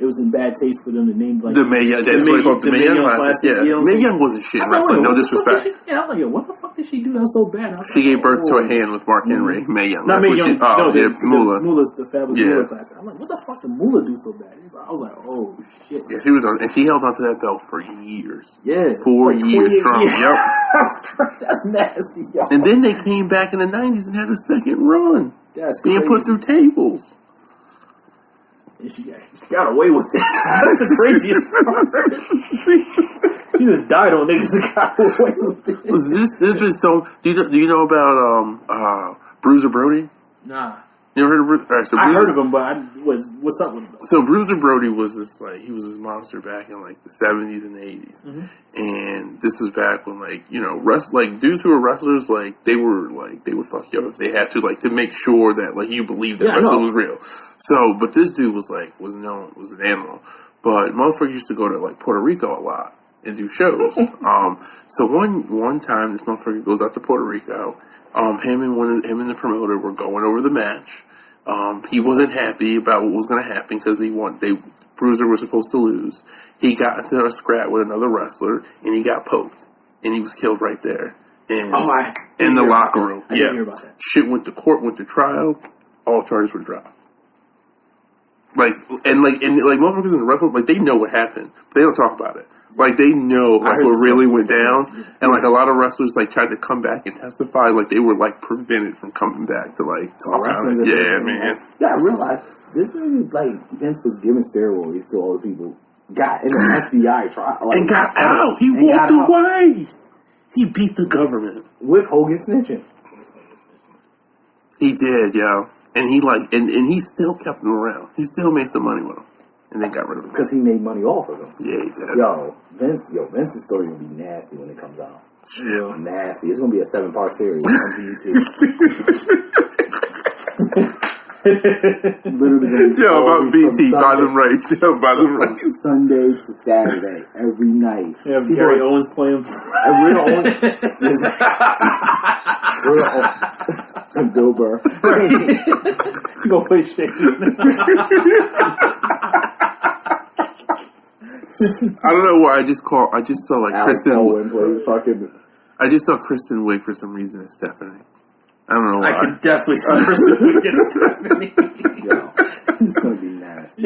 was in bad taste for them to name like the Mae Young. That's what they call the Mae Young classic. Yeah, Mae Young wasn't shit. Wrestling, no disrespect. I was like, what the fuck did she do that so bad? She gave birth to a hand with Mark Henry. Mae Young. Not Mae Young. Moolah. Moolah's the fabulous Moolah classic. I'm like, what the fuck did Moolah do so bad? I was like, oh shit. Yeah, she was on, and she held onto that belt for years. Yeah, 4 years strong. Yep. That's nasty. Yo. And then they came back in the '90s and had a second run. That's being crazy. put through tables. And she got away with it. That's the craziest part. She just died on niggas and got away with it. This is so. Do you know about Bruiser Brody? Nah. You ever heard of Bruiser? Right, so I heard of him, but what's up with him? So Bruiser Brody was he was this monster back in like the 70s and 80s, and this was back when dudes who were wrestlers they would fuck you up if they had to make sure that you believed that wrestling was real. So, but this dude was an animal, but motherfuckers used to go to Puerto Rico a lot and do shows. So one time this motherfucker goes out to Puerto Rico. Him and the promoter were going over the match. He wasn't happy about what was going to happen because Bruiser was supposed to lose. He got into a scrap with another wrestler and he got poked and he was killed right there. In the locker room. I didn't hear about that. Shit went to court, went to trial. All charges were dropped. Motherfuckers in the wrestling, they know what happened, but they don't talk about it. They know what really went down, and a lot of wrestlers tried to come back and testify, they were prevented from coming back to talk about it. Yeah, man. You gotta realize this nigga Vince was giving steroids to all the people. Got in the FBI trial and got out. He walked away. He beat the government with Hogan snitching. He did, yo, and he and he still kept him around. He still made some money with him. And then got rid of him. Because he made money off of him. Yeah, he did. Vince's story gonna be nasty when it comes out. Chill. Nasty. It's gonna be a 7-part series on BET. Literally. About BT, buy them rights. Buy them rights. Sundays to Saturday, every night. Yeah, Gary Owens playing. Real Owens. Real Owens. And Bill Burr. You gonna play shit. I don't know why I just saw Kristen. I just saw Kristen Wiig for some reason as Stephanie. I don't know why. I could definitely see Kristen Wiig as Stephanie. It's gonna be nasty.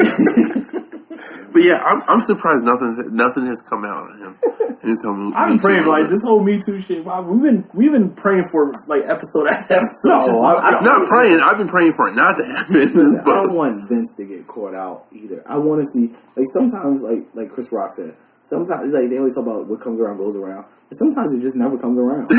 But yeah, I'm surprised nothing has come out of him in his whole movie. I've been praying this whole Me Too shit. We've been praying for episode after episode. No, I'm not praying. I've been praying for it not to happen. I don't want Vince to get caught out either. I want to see sometimes like Chris Rock said. Sometimes they always talk about what comes around goes around. And sometimes it just never comes around.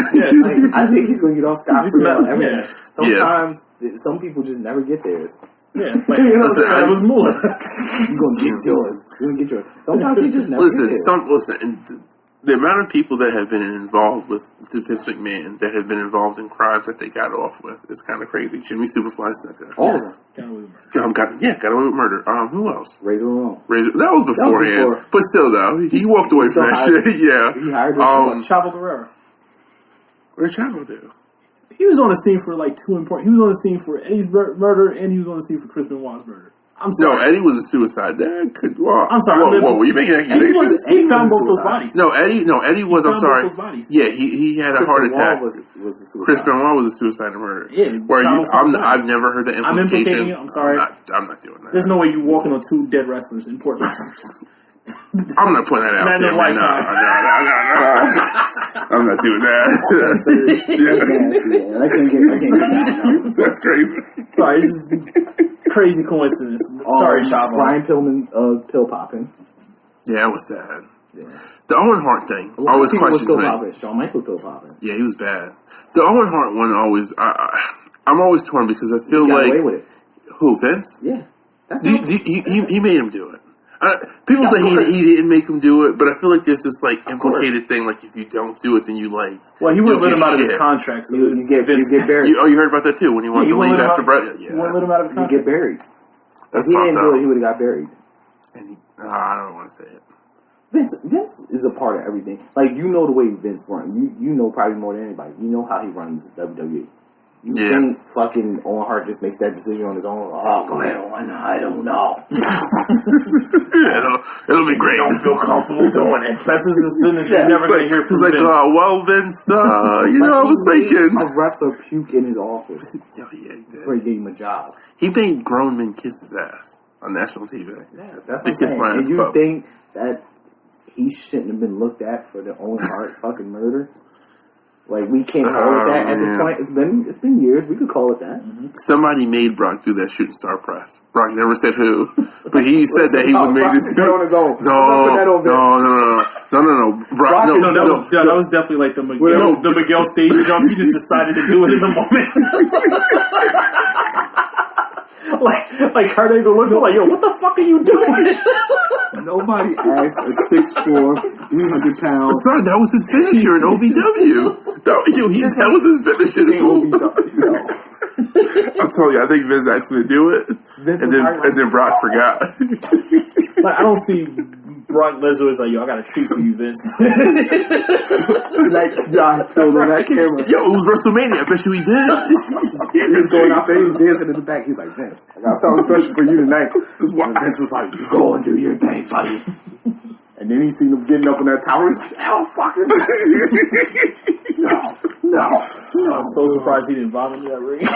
I think he's going to get off scot-free on everything. Sometimes some people just never get theirs. Yeah, that was Moolah. You're going to get yours. You're going to get yours. Sometimes he just never get theirs. The amount of people that have been involved with Vince McMahon, that have been involved in crimes that they got off with, is kind of crazy. Jimmy Superfly Snuka. Yes. Got away with murder. Got away with murder. Who else? Razor Ramon. That was beforehand. But still, though, he walked away from that shit. Yeah. He hired Chavo Guerrero. What did Chavo do? He was on the scene for two important. He was on the scene for Eddie's murder, and he was on the scene for Chris Benoit's murder. I'm sorry. No, Eddie was a suicide. I'm sorry. Whoa, were you making accusations? He found both those bodies. Eddie was. I'm sorry. Yeah, he had a heart attack. Chris Benoit was a suicide and murder. Yeah, I've never heard the implication. I'm implicating it. I'm sorry. I'm not doing that. There's no way you walking on two dead wrestlers, important wrestlers. I'm not putting that out there. No. I'm not doing that. I can't get That's crazy. Sorry, it's just crazy coincidence. Sorry, Chavo. Brian Pillman pill popping. Yeah, it was sad. Yeah. The Owen Hart thing always questions me. Shawn Michaels pill popping. Yeah, he was bad. The Owen Hart one always. I'm always torn because I feel he got away with it. Who, Vince? Yeah, he made him do it. People say he didn't make him do it, but I feel like there's this implicated thing, if you don't do it, then you Well, he wouldn't let him out of his contract, so you get buried. You heard about that too when he wanted to leave after Brett. Yeah, he wouldn't let him out of his contract. You get buried. That's if he didn't do it, he would have got buried. And I don't want to say it. Vince is a part of everything. You know the way Vince runs. You know probably more than anybody. You know how he runs WWE. You think fucking Owen Hart just makes that decision on his own? Oh, go ahead, Owen. I don't know. it'll be great. I don't feel comfortable doing it. That's his decision. You're never going to hear from Vince. He's like, well, Vince, I was thinking. A wrestler puke in his office. Yeah, he did. Before he gave him a job. He made grown men kiss his ass on national TV. Yeah, that's what I'm saying. And you think that he shouldn't have been looked at for the Owen Hart fucking murder? Like, we can't call it that at this point. It's been years. We could call it that. Mm-hmm. Somebody made Brock do that shooting star press. Brock never said who, but he said that he was made this on his own. No. Brock, that was definitely like the Miguel stage jump. He just decided to do it in the moment. like Kurt Angle looked like, yo, what the fuck are you doing? Nobody asked a 6'4", 300 pounds. Son, that was his finisher in OVW. That was his finisher. I'm telling you, I think Vince actually do it, and then Brock forgot. Like, I don't see Brock Lesnar as like, yo, I got a treat for you, Vince. Like, John killed on that camera. Yo, it was WrestleMania. I bet you he did. He was going out there, he was dancing in the back. He's like, Vince, I got something special for you tonight. And Vince was like, you go and do your thing, buddy. And then he seen him getting up in that tower. He's like, hell, fucking. No. I'm so surprised he didn't vomit in that ring.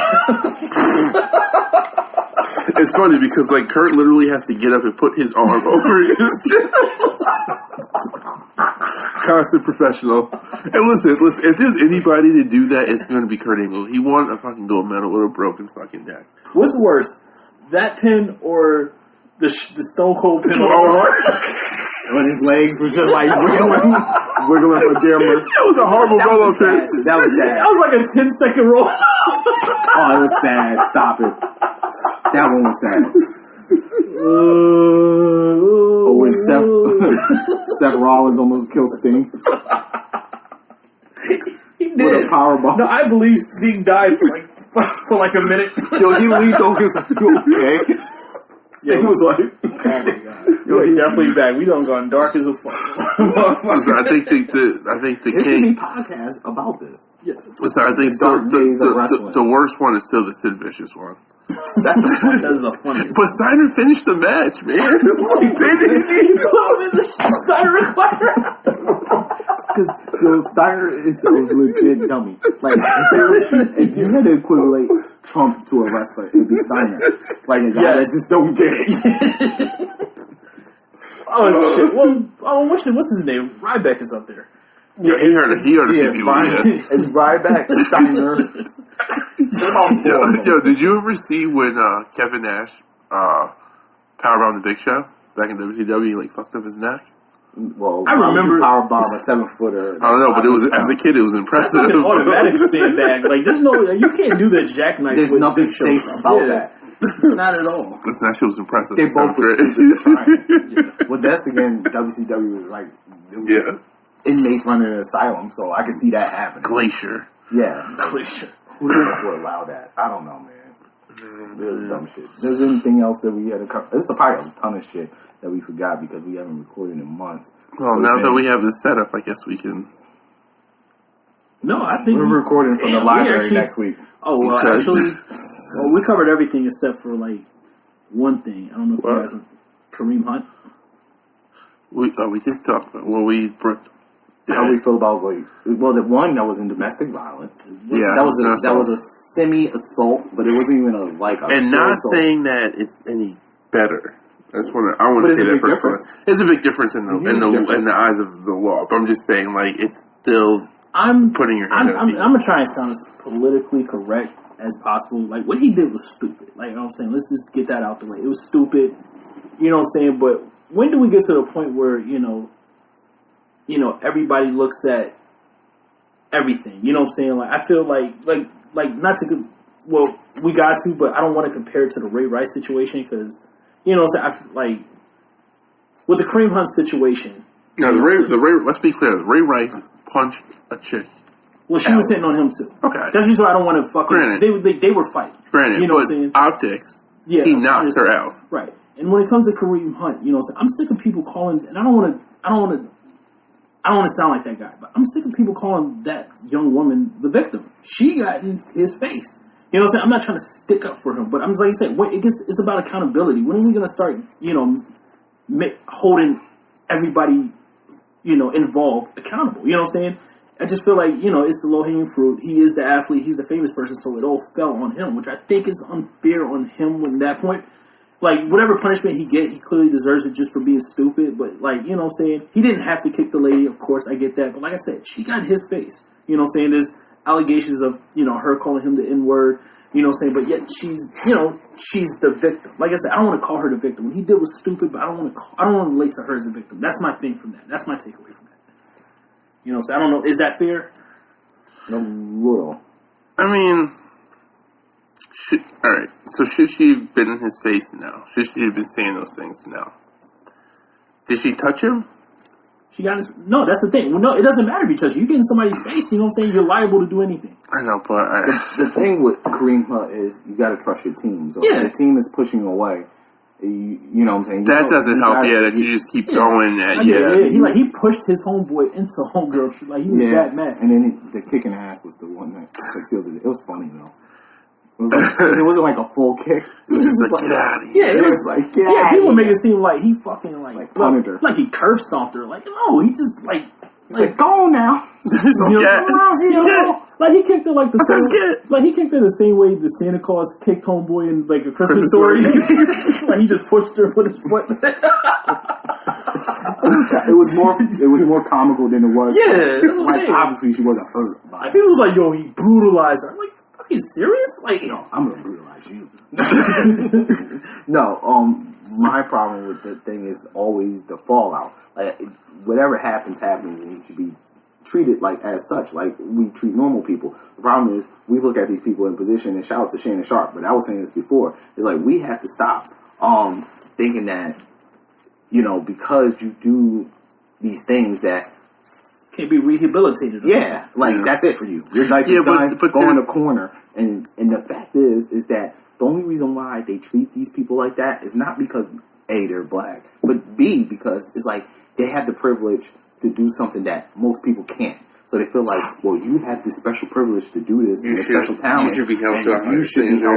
It's funny because like Kurt literally has to get up and put his arm over his chest. Constant professional. And listen, if there's anybody to do that, it's going to be Kurt Angle. He won a fucking gold medal with a broken fucking neck. What's worse, that pin or the Stone Cold pin on when his legs was just like wiggling for dear mercy. That was a horrible roll-up pin. That was sad. That was like a 10-second roll. Oh, it was sad. Stop it. That one was sad. When Seth Rollins almost killed Sting. He did. With a powerbomb. No, I believe Sting died for like a minute. Yo, he leaned over. He was like, you okay? Sting was like, oh my God. Yo, he definitely back. We done gone dark as a fuck. I think the there should be podcasts about this. Yes. Listen, I think the worst one is still the Sid Vicious one. That's the funniest. But Steiner finished the match, man. He did it. He put him in the Steiner recliner. Because Steiner is a legit dummy. Like, if you had to equivalent Trump to a wrestler, it'd be Steiner. Like a guy that just don't get it. Oh shit! Well, what's his name? Ryback is up there. Yeah, he heard a few people. It's Ryback, Steiner. Yo, did you ever see when Kevin Nash powerbombed the Big Show back in WCW? He like fucked up his neck. Well, I remember powerbomb a 7-footer. I don't know, but it was as a kid, it was impressive. It's like an automatic sandbag. Like there's no, you can't do that jackknife. There's nothing safe about that. Not at all. Listen, that shit was impressive. They both were right. Well, that's again, WCW was like, inmates running an asylum, so I can see that happening. Glacier. Yeah. Glacier. Who the fuck would allow that? I don't know, man. There's dumb shit. There's anything else that we had to cover? There's probably a ton of shit that we forgot because we haven't recorded in months. Well, now that we have this set up, I guess we can. No, I think we're recording from the library next week. Oh, well, actually, we covered everything except for like one thing. I don't know if you guys Kareem Hunt. We did talk about how we feel about the one that was in domestic violence. Yeah, that was a semi-assault, but it wasn't even a and not assault. Saying that it's any better. I want to say that personally. It's a big difference in the eyes of the law. But I'm just saying, like, it's still. I'm putting your hand. I'm gonna try and sound as politically correct as possible. Like what he did was stupid. Like you know what I'm saying, let's just get that out the way. It was stupid. You know what I'm saying? But when do we get to the point where you know everybody looks at everything? You know what I'm saying? Like I feel like not to. Well, we got to, but I don't want to compare it to the Ray Rice situation because you know what I'm saying. Like with the Kareem Hunt situation. No, the Ray. Let's be clear. The Ray Rice punched a chick. Well, she was hitting on him too. Okay, that's the reason why I don't want to fuck. Granted, they were fighting. Granted, you know what I'm saying? Optics. Yeah, he knocked her out. Right. And when it comes to Kareem Hunt, you know, what I'm sick of people calling, and I don't want to I don't want to sound like that guy, but I'm sick of people calling that young woman the victim. She got in his face. You know what I'm saying? I'm not trying to stick up for him, but I'm like I said, it's about accountability. When are we going to start, holding everybody, involved accountable? You know what I'm saying? I just feel like, it's the low-hanging fruit. He is the athlete. He's the famous person, so it all fell on him, which I think is unfair on him at that point. Like, whatever punishment he clearly deserves it just for being stupid. But, you know what I'm saying? He didn't have to kick the lady, of course, I get that. But like I said, she got in his face. You know what I'm saying? There's allegations of, her calling him the N-word. You know what I'm saying? But yet she's the victim. Like I said, I don't want to call her the victim. What he did was stupid, but I don't want to relate to her as a victim. That's my thing from that. That's my takeaway from that. You know what I'm saying? I don't know. Is that fair? No, little. I mean, all right. So should she have been in his face? No. Should she have been saying those things? No. Did she touch him? She got his... No, that's the thing. Well, no, it doesn't matter if you touch him. You get in somebody's face, you know what I'm saying? You're liable to do anything. I know, but... The thing with Kareem Hunt is you got to trust your team. So if the team is pushing away, you know what I'm saying? That doesn't help, that you just keep going at... He pushed his homeboy into homegirl. He was that mad. And then the kick in the half was the one that sealed it. It was funny, though. It wasn't like a full kick. It was just like, get out of here. Yeah, it was like, get out of here. People make it seem like he fucking, like punted her. Like he curb stomped her. Like, no, he just, like go on now. Like, he kicked her like the same, like, he kicked her the same way the Santa Claus kicked homeboy in, like, A Christmas Story. Like, he just pushed her with his foot. It was more comical than it was. Yeah, that's what I'm saying. Obviously, she wasn't hurt by it. People was like, yo, he brutalized her. I'm like, fucking serious? Like, no, I'm gonna brutalize you. No, my problem with the thing is always the fallout. Like, whatever happens, and it should be treated like as such, like we treat normal people. The problem is we look at these people in position, and shout out to Shannon Sharp, but I was saying this before, it's like we have to stop thinking that, because you do these things that can't be rehabilitated. Yeah, that's it for you. You're like go in a corner, and the fact is that the only reason why they treat these people like that is not because A, they're black, but B, because it's like they have the privilege to do something that most people can't. So they feel like, well, you have this special privilege to do this, and special talent. You should be held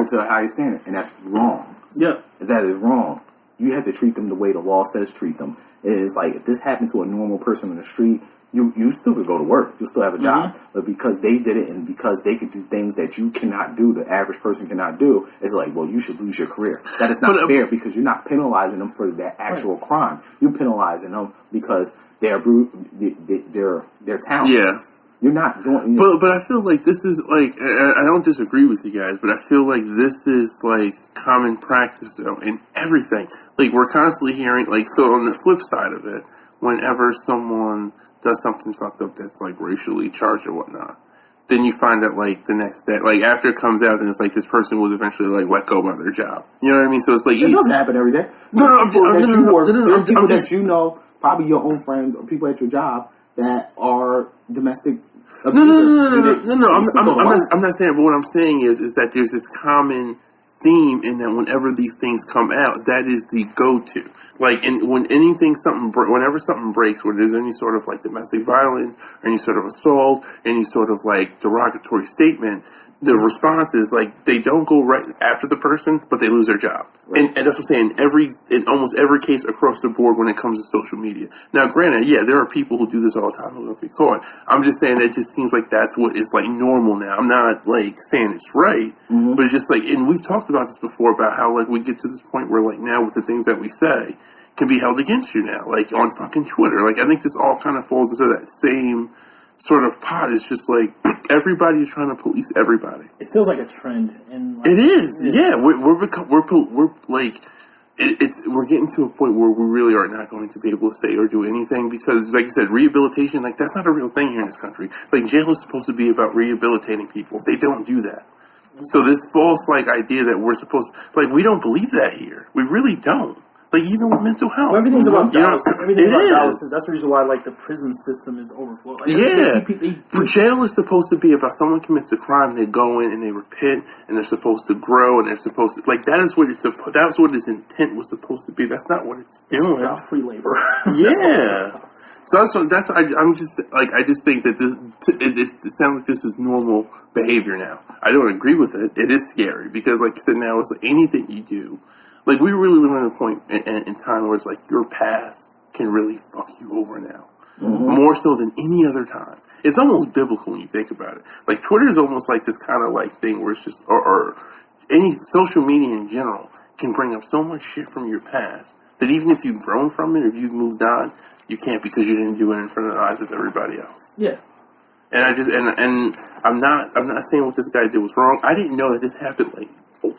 to a higher standard, and that's wrong. Yeah, that is wrong. You have to treat them the way the law says treat them. It is like if this happened to a normal person on the street, you still could go to work. You'll still have a job. But because they did it and because they could do things that you cannot do, the average person cannot do, it's like, well, you should lose your career. That is not fair because you're not penalizing them for that actual crime. You're penalizing them because they're talented. Yeah. You're not doing... But I feel like this is, like... I don't disagree with you guys, but I feel like this is, like, common practice, though, in everything. Like, we're constantly hearing... Like, so on the flip side of it, whenever someone does something fucked up that's, like, racially charged or whatnot, then you find that, like, the next day... Like, after it comes out, then it's like this person was eventually, like, let go by their job. You know what I mean? So it's like... It doesn't happen every day. There's people that you know, probably your own friends or people at your job that are domestic abusers. No. I'm not saying. But what I'm saying is that there's this common theme in that whenever these things come out, that is the go-to. Like, whenever something breaks, where there's any sort of like domestic violence, or any sort of assault, any sort of like derogatory statement, the response is like they don't go right after the person, but they lose their job. Right. And that's what I'm saying. In almost every case across the board when it comes to social media. Now, granted, there are people who do this all the time who don't get caught. I'm just saying that it just seems like that's what is like normal now. I'm not like saying it's right, but it's just like, and we've talked about this before about how like we get to this point where like now with the things that we say can be held against you now, like on fucking Twitter. Like I think this all kind of falls into that same sort of pot. Is just like everybody is trying to police everybody. It feels like a trend, and like, it is. Yeah, we're getting to a point where we really are not going to be able to say or do anything because, like you said, rehabilitation, like that's not a real thing here in this country. Like jail is supposed to be about rehabilitating people. They don't do that. So this false like idea that we're supposed like we don't believe that here. We really don't. Like, even with mental health. Well, everything's about dollars. Everything's about dollars. That's the reason why, like, the prison system is overflowed. Like, jail is supposed to be about someone commits a crime, they go in and they repent, and they're supposed to grow, and they're supposed to... Like, that's what its intent was supposed to be. That's not what it's doing. It's about free labor. Yeah. So I'm just like, I just think that it sounds like this is normal behavior now. I don't agree with it. It is scary because, like I said, now it's like anything you do. Like, we really live at a point in time where it's like your past can really fuck you over now. Mm-hmm. More so than any other time. It's almost biblical when you think about it. Like, Twitter is almost like this kind of like thing where it's just, or any social media in general can bring up so much shit from your past that even if you've grown from it, or if you've moved on, you can't because you didn't do it in front of the eyes of everybody else. Yeah. And I just, and I'm not saying what this guy did was wrong. I didn't know that this happened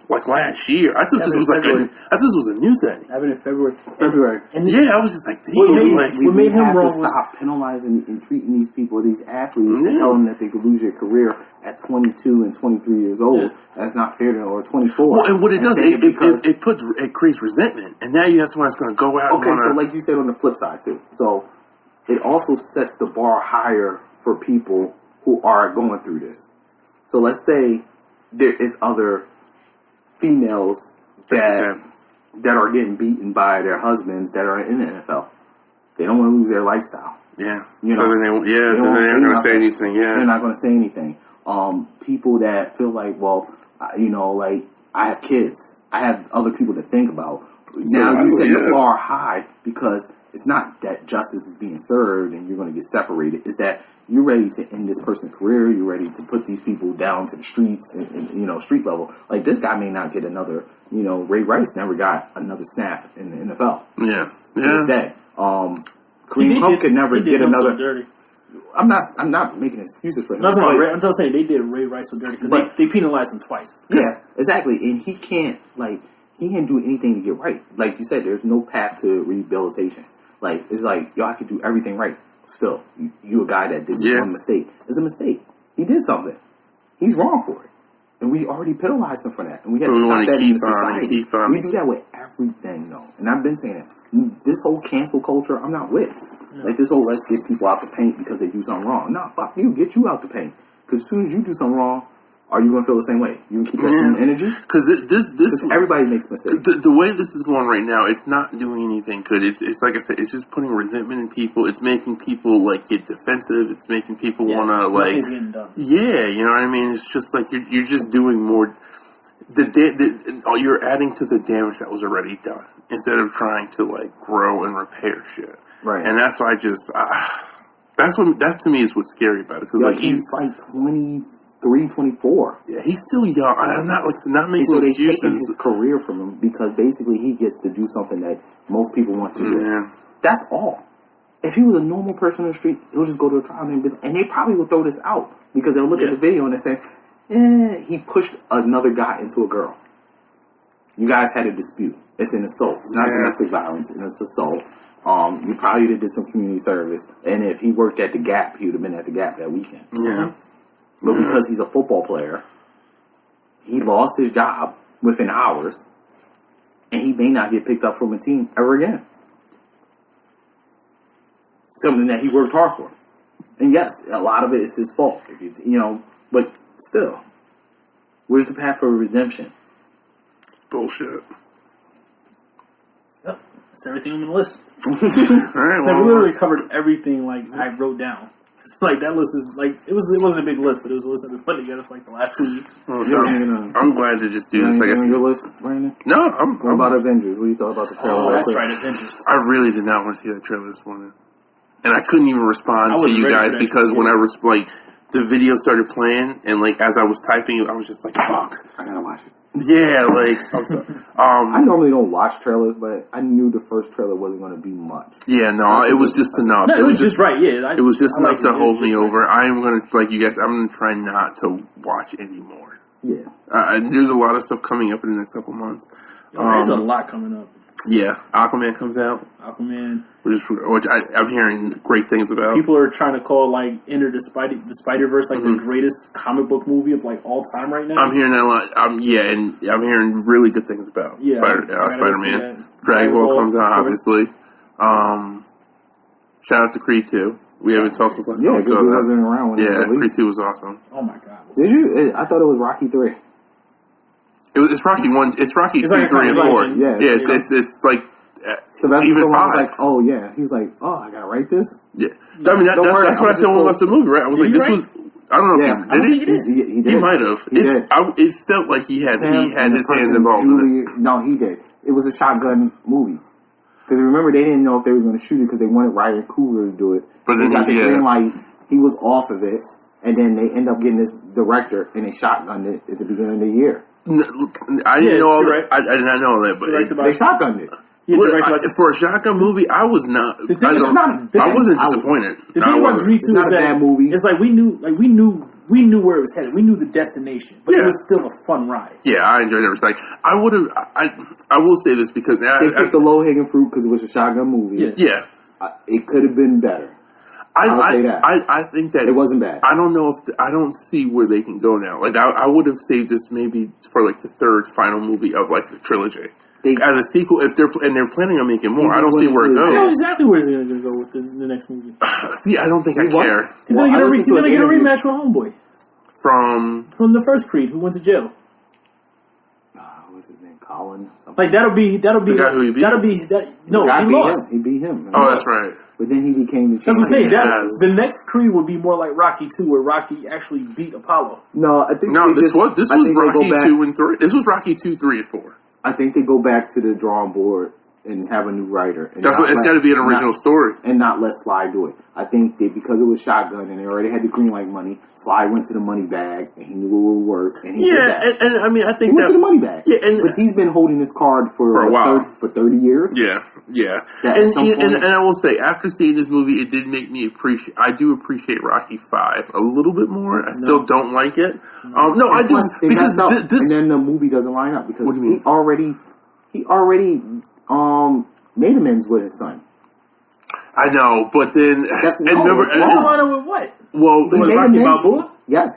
like last year. I thought this was I thought this was a new thing. Happened in February. And I was just like, damn. What made him wrong was stop penalizing and treating these people, these athletes, and telling them that they could lose their career at 22 and 23 years old. Yeah. That's not fair to, or 24. Well, and what it does, it creates resentment, and now you have someone that's going to go out. Okay, so like you said on the flip side too. So it also sets the bar higher for people who are going through this. So let's say there is other females that are getting beaten by their husbands that are in the NFL. They don't want to lose their lifestyle. Yeah. You know, so then they're not going to say anything. Yeah. They're not going to say anything. People that feel like, well, like I have kids. I have other people to think about. Now you set the bar high because it's not that justice is being served and you're going to get separated. It's that you're ready to end this person's career. You're ready to put these people down to the streets and street level. Like, this guy may not get another, Ray Rice never got another snap in the NFL. Yeah. To this day. Kareem Hunt could never get another. So dirty. I'm not making excuses for him. No, I'm just saying they did Ray Rice so dirty because they penalized him twice. Yeah, exactly. And he can't do anything to get right. Like you said, there's no path to rehabilitation. Like, it's like, I could do everything right. Still, you a guy that did one mistake. It's a mistake. He did something. He's wrong for it. And we already penalized him for that. And we have to stop that in society. We do that with everything, though. And I've been saying it. This whole cancel culture, I'm not with. Yeah. Like, this whole let's get people out the paint because they do something wrong. No, fuck you. Get you out the paint. Because as soon as you do something wrong, are you going to feel the same way? You can keep that same energy? Because everybody makes mistakes. The way this is going right now, it's not doing anything good. It's like I said, it's just putting resentment in people. It's making people get defensive. It's making people want to you know what I mean? It's just like you're just doing more. You're adding to the damage that was already done instead of trying to grow and repair shit. Right. And that's why I just that to me is what's scary about it. Because he's 23, 24. Yeah, he's still young. I'm not making excuses. Taking his career from him because basically he gets to do something that most people want to do. Yeah. That's all. If he was a normal person on the street, he'll just go to a trial and they probably will throw this out because they'll look at the video and they say, he pushed another guy into a girl. You guys had a dispute. It's an assault. It's not domestic violence. It's assault. You probably did some community service, and if he worked at the Gap, he would have been at the Gap that weekend. Yeah. But because he's a football player, he lost his job within hours, and he may not get picked up from a team ever again. Something that he worked hard for. And yes, a lot of it is his fault. But still, where's the path for redemption? Bullshit. Yep. That's everything on the list. All right, we literally covered everything I wrote down. That list is it wasn't a big list, but it was a list I've been putting together for the last 2 weeks. Oh, so I'm glad to just do this. On your list, Brandon? No, What about Avengers? What do you thought about the trailer? That's right, Avengers. I really did not want to see that trailer this morning, and I couldn't even respond to you guys because when I was the video started playing, and as I was typing, I was just like, "Fuck, I gotta watch it." Yeah, I'm sorry. I normally don't watch trailers, but I knew the first trailer wasn't going to be much. Yeah, no, it was just enough. No, it was just right. Yeah, it was just enough to hold me over. I am going to, you guys, I'm going to try not to watch anymore. Yeah, there's a lot of stuff coming up in the next couple months. There's a lot coming up. Yeah, Aquaman comes out. Aquaman, which I'm hearing great things about. People are trying to call Enter the Spider-Verse the greatest comic book movie of all time right now. I'm hearing that a lot. And I'm hearing really good things about Spider-Man. Dragon Ball comes out, obviously. Shout out to Creed 2. We haven't talked since last time. Yeah, because he wasn't around when Creed 2 was awesome. Oh my god! Did you? I thought it was Rocky 3. It's Rocky 1. It's Rocky 2, 3, and 4. Yeah, it's Sylvester even Stallone 5. was like, oh yeah, he was like, oh, I gotta write this. Yeah, I mean that's what I said when we left the movie. Right, I was like, this was. I don't know if he did. He did. He might have. It felt like he had his hands involved in it. No, he did. It was a shotgun movie. Because remember, they didn't know if they were going to shoot it because they wanted Ryan Coogler to do it. But then he got the green light. He was off of it, and then they end up getting this director, and they shotgunned it at the beginning of the year. I didn't know all that. I did not know all that, but they shotgunned it. For a shotgun movie, I was not. I wasn't disappointed. The thing about Grease is that bad movie. It's like we knew where it was headed. We knew the destination, but it was still a fun ride. Yeah, I enjoyed every second. I would have. I will say this because they picked the low hanging fruit because it was a shotgun movie. Yeah, it could have been better. I'll say that. I think that it wasn't bad. I don't know if I don't see where they can go now. Like I would have saved this maybe for like the third final movie of like the trilogy. As a sequel, if they're planning on making more, I don't see where it goes. I know exactly where they're going to go with the next movie. See, I don't think I care. He's going to get a rematch with Homeboy from the first Creed, who went to jail. What's his name? Colin. Like that'll be the guy who he beat. No, he lost. He beat him. Oh, that's right. But then he became the champion. That's what I'm saying. The next Creed would be more like Rocky 2, where Rocky actually beat Apollo. No, I think this was Rocky 2 and 3. This was Rocky 2, 3, and 4. I think they go back to the drawing board and have a new writer. And it's got to be an original story. And not let Sly do it. I think because it was shotgun and they already had the green light money, Sly went to the money bag and he knew it would work. And he did that. And I mean, I think he went to the money bag. Yeah, but he's been holding this card for a while. For 30 years. Yeah. And I will say, after seeing this movie, it did make me appreciate. I do appreciate Rocky 5 a little bit more. I still don't like it. No, I do because this. And then the movie doesn't line up because what do you mean? he already made amends with his son. I know, but then what's the line up with what? Well, Rocky Balboa. Yes.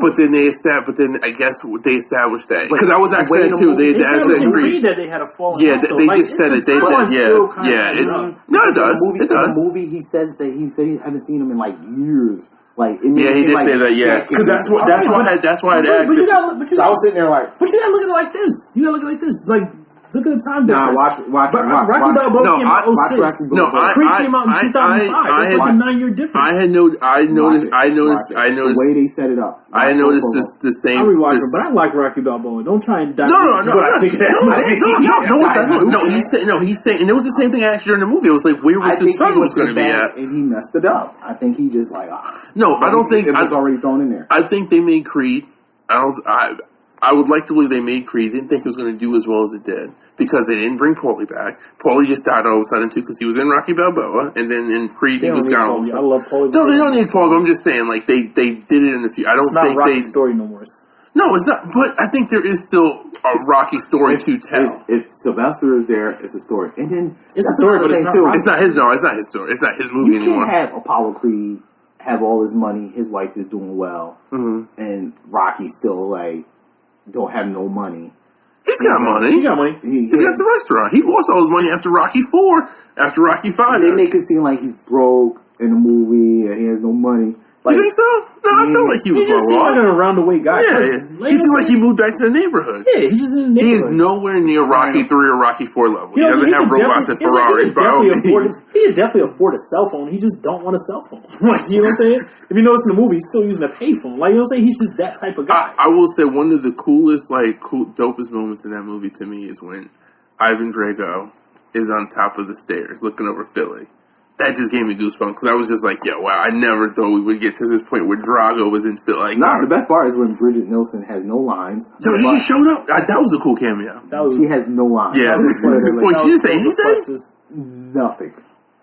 But then they established. But then I guess they established that because I was actually saying too. They agreed that they had a fall. Yeah, they just said it. They did. No, it does. It does. In the movie, he says that he hadn't seen him in like years. Like he did say that. Yeah, because that's why I asked. I was sitting there like, but you gotta look at it like this. You gotta look at it like this. Like, look at the time difference. Watch Rocky Balboa came out in 2006. Creed came out in 2005. It's like a 9-year difference. I noticed. The way they set it up. I noticed the same. I rewatched it, but I like Rocky Balboa. Don't try and No. He's saying, and it was the same thing I asked during the movie. It was like, where was his son was going to be at? And he messed it up. I think he just like, no, I don't think it was already thrown in there. I think they made Creed. I would like to believe they made Creed. Didn't think it was going to do as well as it did because they didn't bring Paulie back. Paulie just died all of a sudden too because he was in Rocky Balboa, and then in Creed he was gone all of a sudden. I love Paulie. No, they don't need Paulie. I'm just saying, like they did it in a few. I don't think Rocky's story no more. No, it's not. But I think there is still a Rocky story to tell. If Sylvester is there, it's a story, and then it's a story, but it's not. It's not his. No, it's not his story. It's not his movie anymore. You can't have Apollo Creed have all his money. His wife is doing well, and Rocky still like. Don't have no money. He's got money. He got money. He's got the restaurant. He lost all his money after Rocky 4, after Rocky 5. They make it seem like he's broke in the movie and he has no money. Like, you think so? No, I felt like he was well off. Like an around-the-way guy. Yeah. He seemed like he moved back to the neighborhood. Yeah, he's just in the neighborhood. He is nowhere near Rocky 3 or Rocky 4 level. He doesn't have robots and Ferraris. He can definitely afford a cell phone. He just don't want a cell phone. Like, you know what I'm saying? If you notice in the movie, he's still using a payphone. Like, you know what I'm saying? He's just that type of guy. I will say one of the coolest, dopest moments in that movie to me is when Ivan Drago is on top of the stairs looking over Philly. That just gave me goosebumps because I was just like, "Yo, wow! I never thought we would get to this point where Drago was in Philly." The best part is when Bridget Nielsen has no lines. Dude, he just showed up. That was a cool cameo. She has no lines. Yeah, she didn't say anything. Nothing.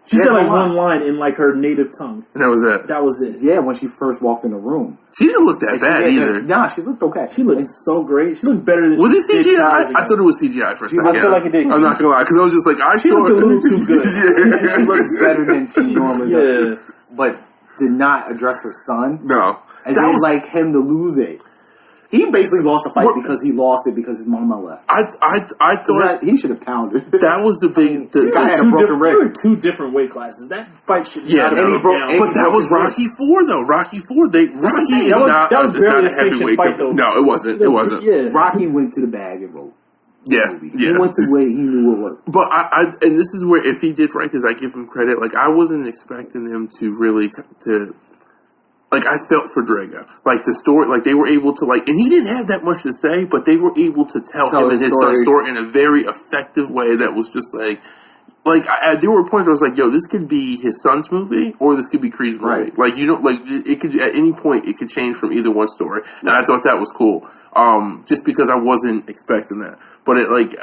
She said like one line in like her native tongue. And that was it. That was it. Yeah, when she first walked in the room. She didn't look that bad either. Nah, she looked okay. She looked so great. She looked better than was it CGI? I thought it was CGI for a second. I feel like it did. I'm not gonna lie, because I was just like, she looked a little too good. She looks better than she normally does. But did not address her son. No. And then like him to lose it. He basically lost the fight because he lost it because his mama left. I thought he should have pounded. That was the big. The guy had a broken rib. There were 2 different weight classes. That fight should not have been down. But that was Rocky 4 though. Rocky 4. That was barely a sanctioned fight though. No, it wasn't. It wasn't. Yeah. Rocky went to the bag and wrote. movie. He went to where he knew would work. But and this is where, if he did write this, I give him credit. Like, I wasn't expecting him to really like, I felt for Drago. Like, the story, like, they were able to, like, and he didn't have that much to say, but they were able to tell him and his son's story in a very effective way that was just like there were points where I was like, yo, this could be his son's movie, or this could be Creed's movie. Right. Like, you know, like, it could, at any point, it could change from either one story. And I thought that was cool. Just because I wasn't expecting that. But it, like,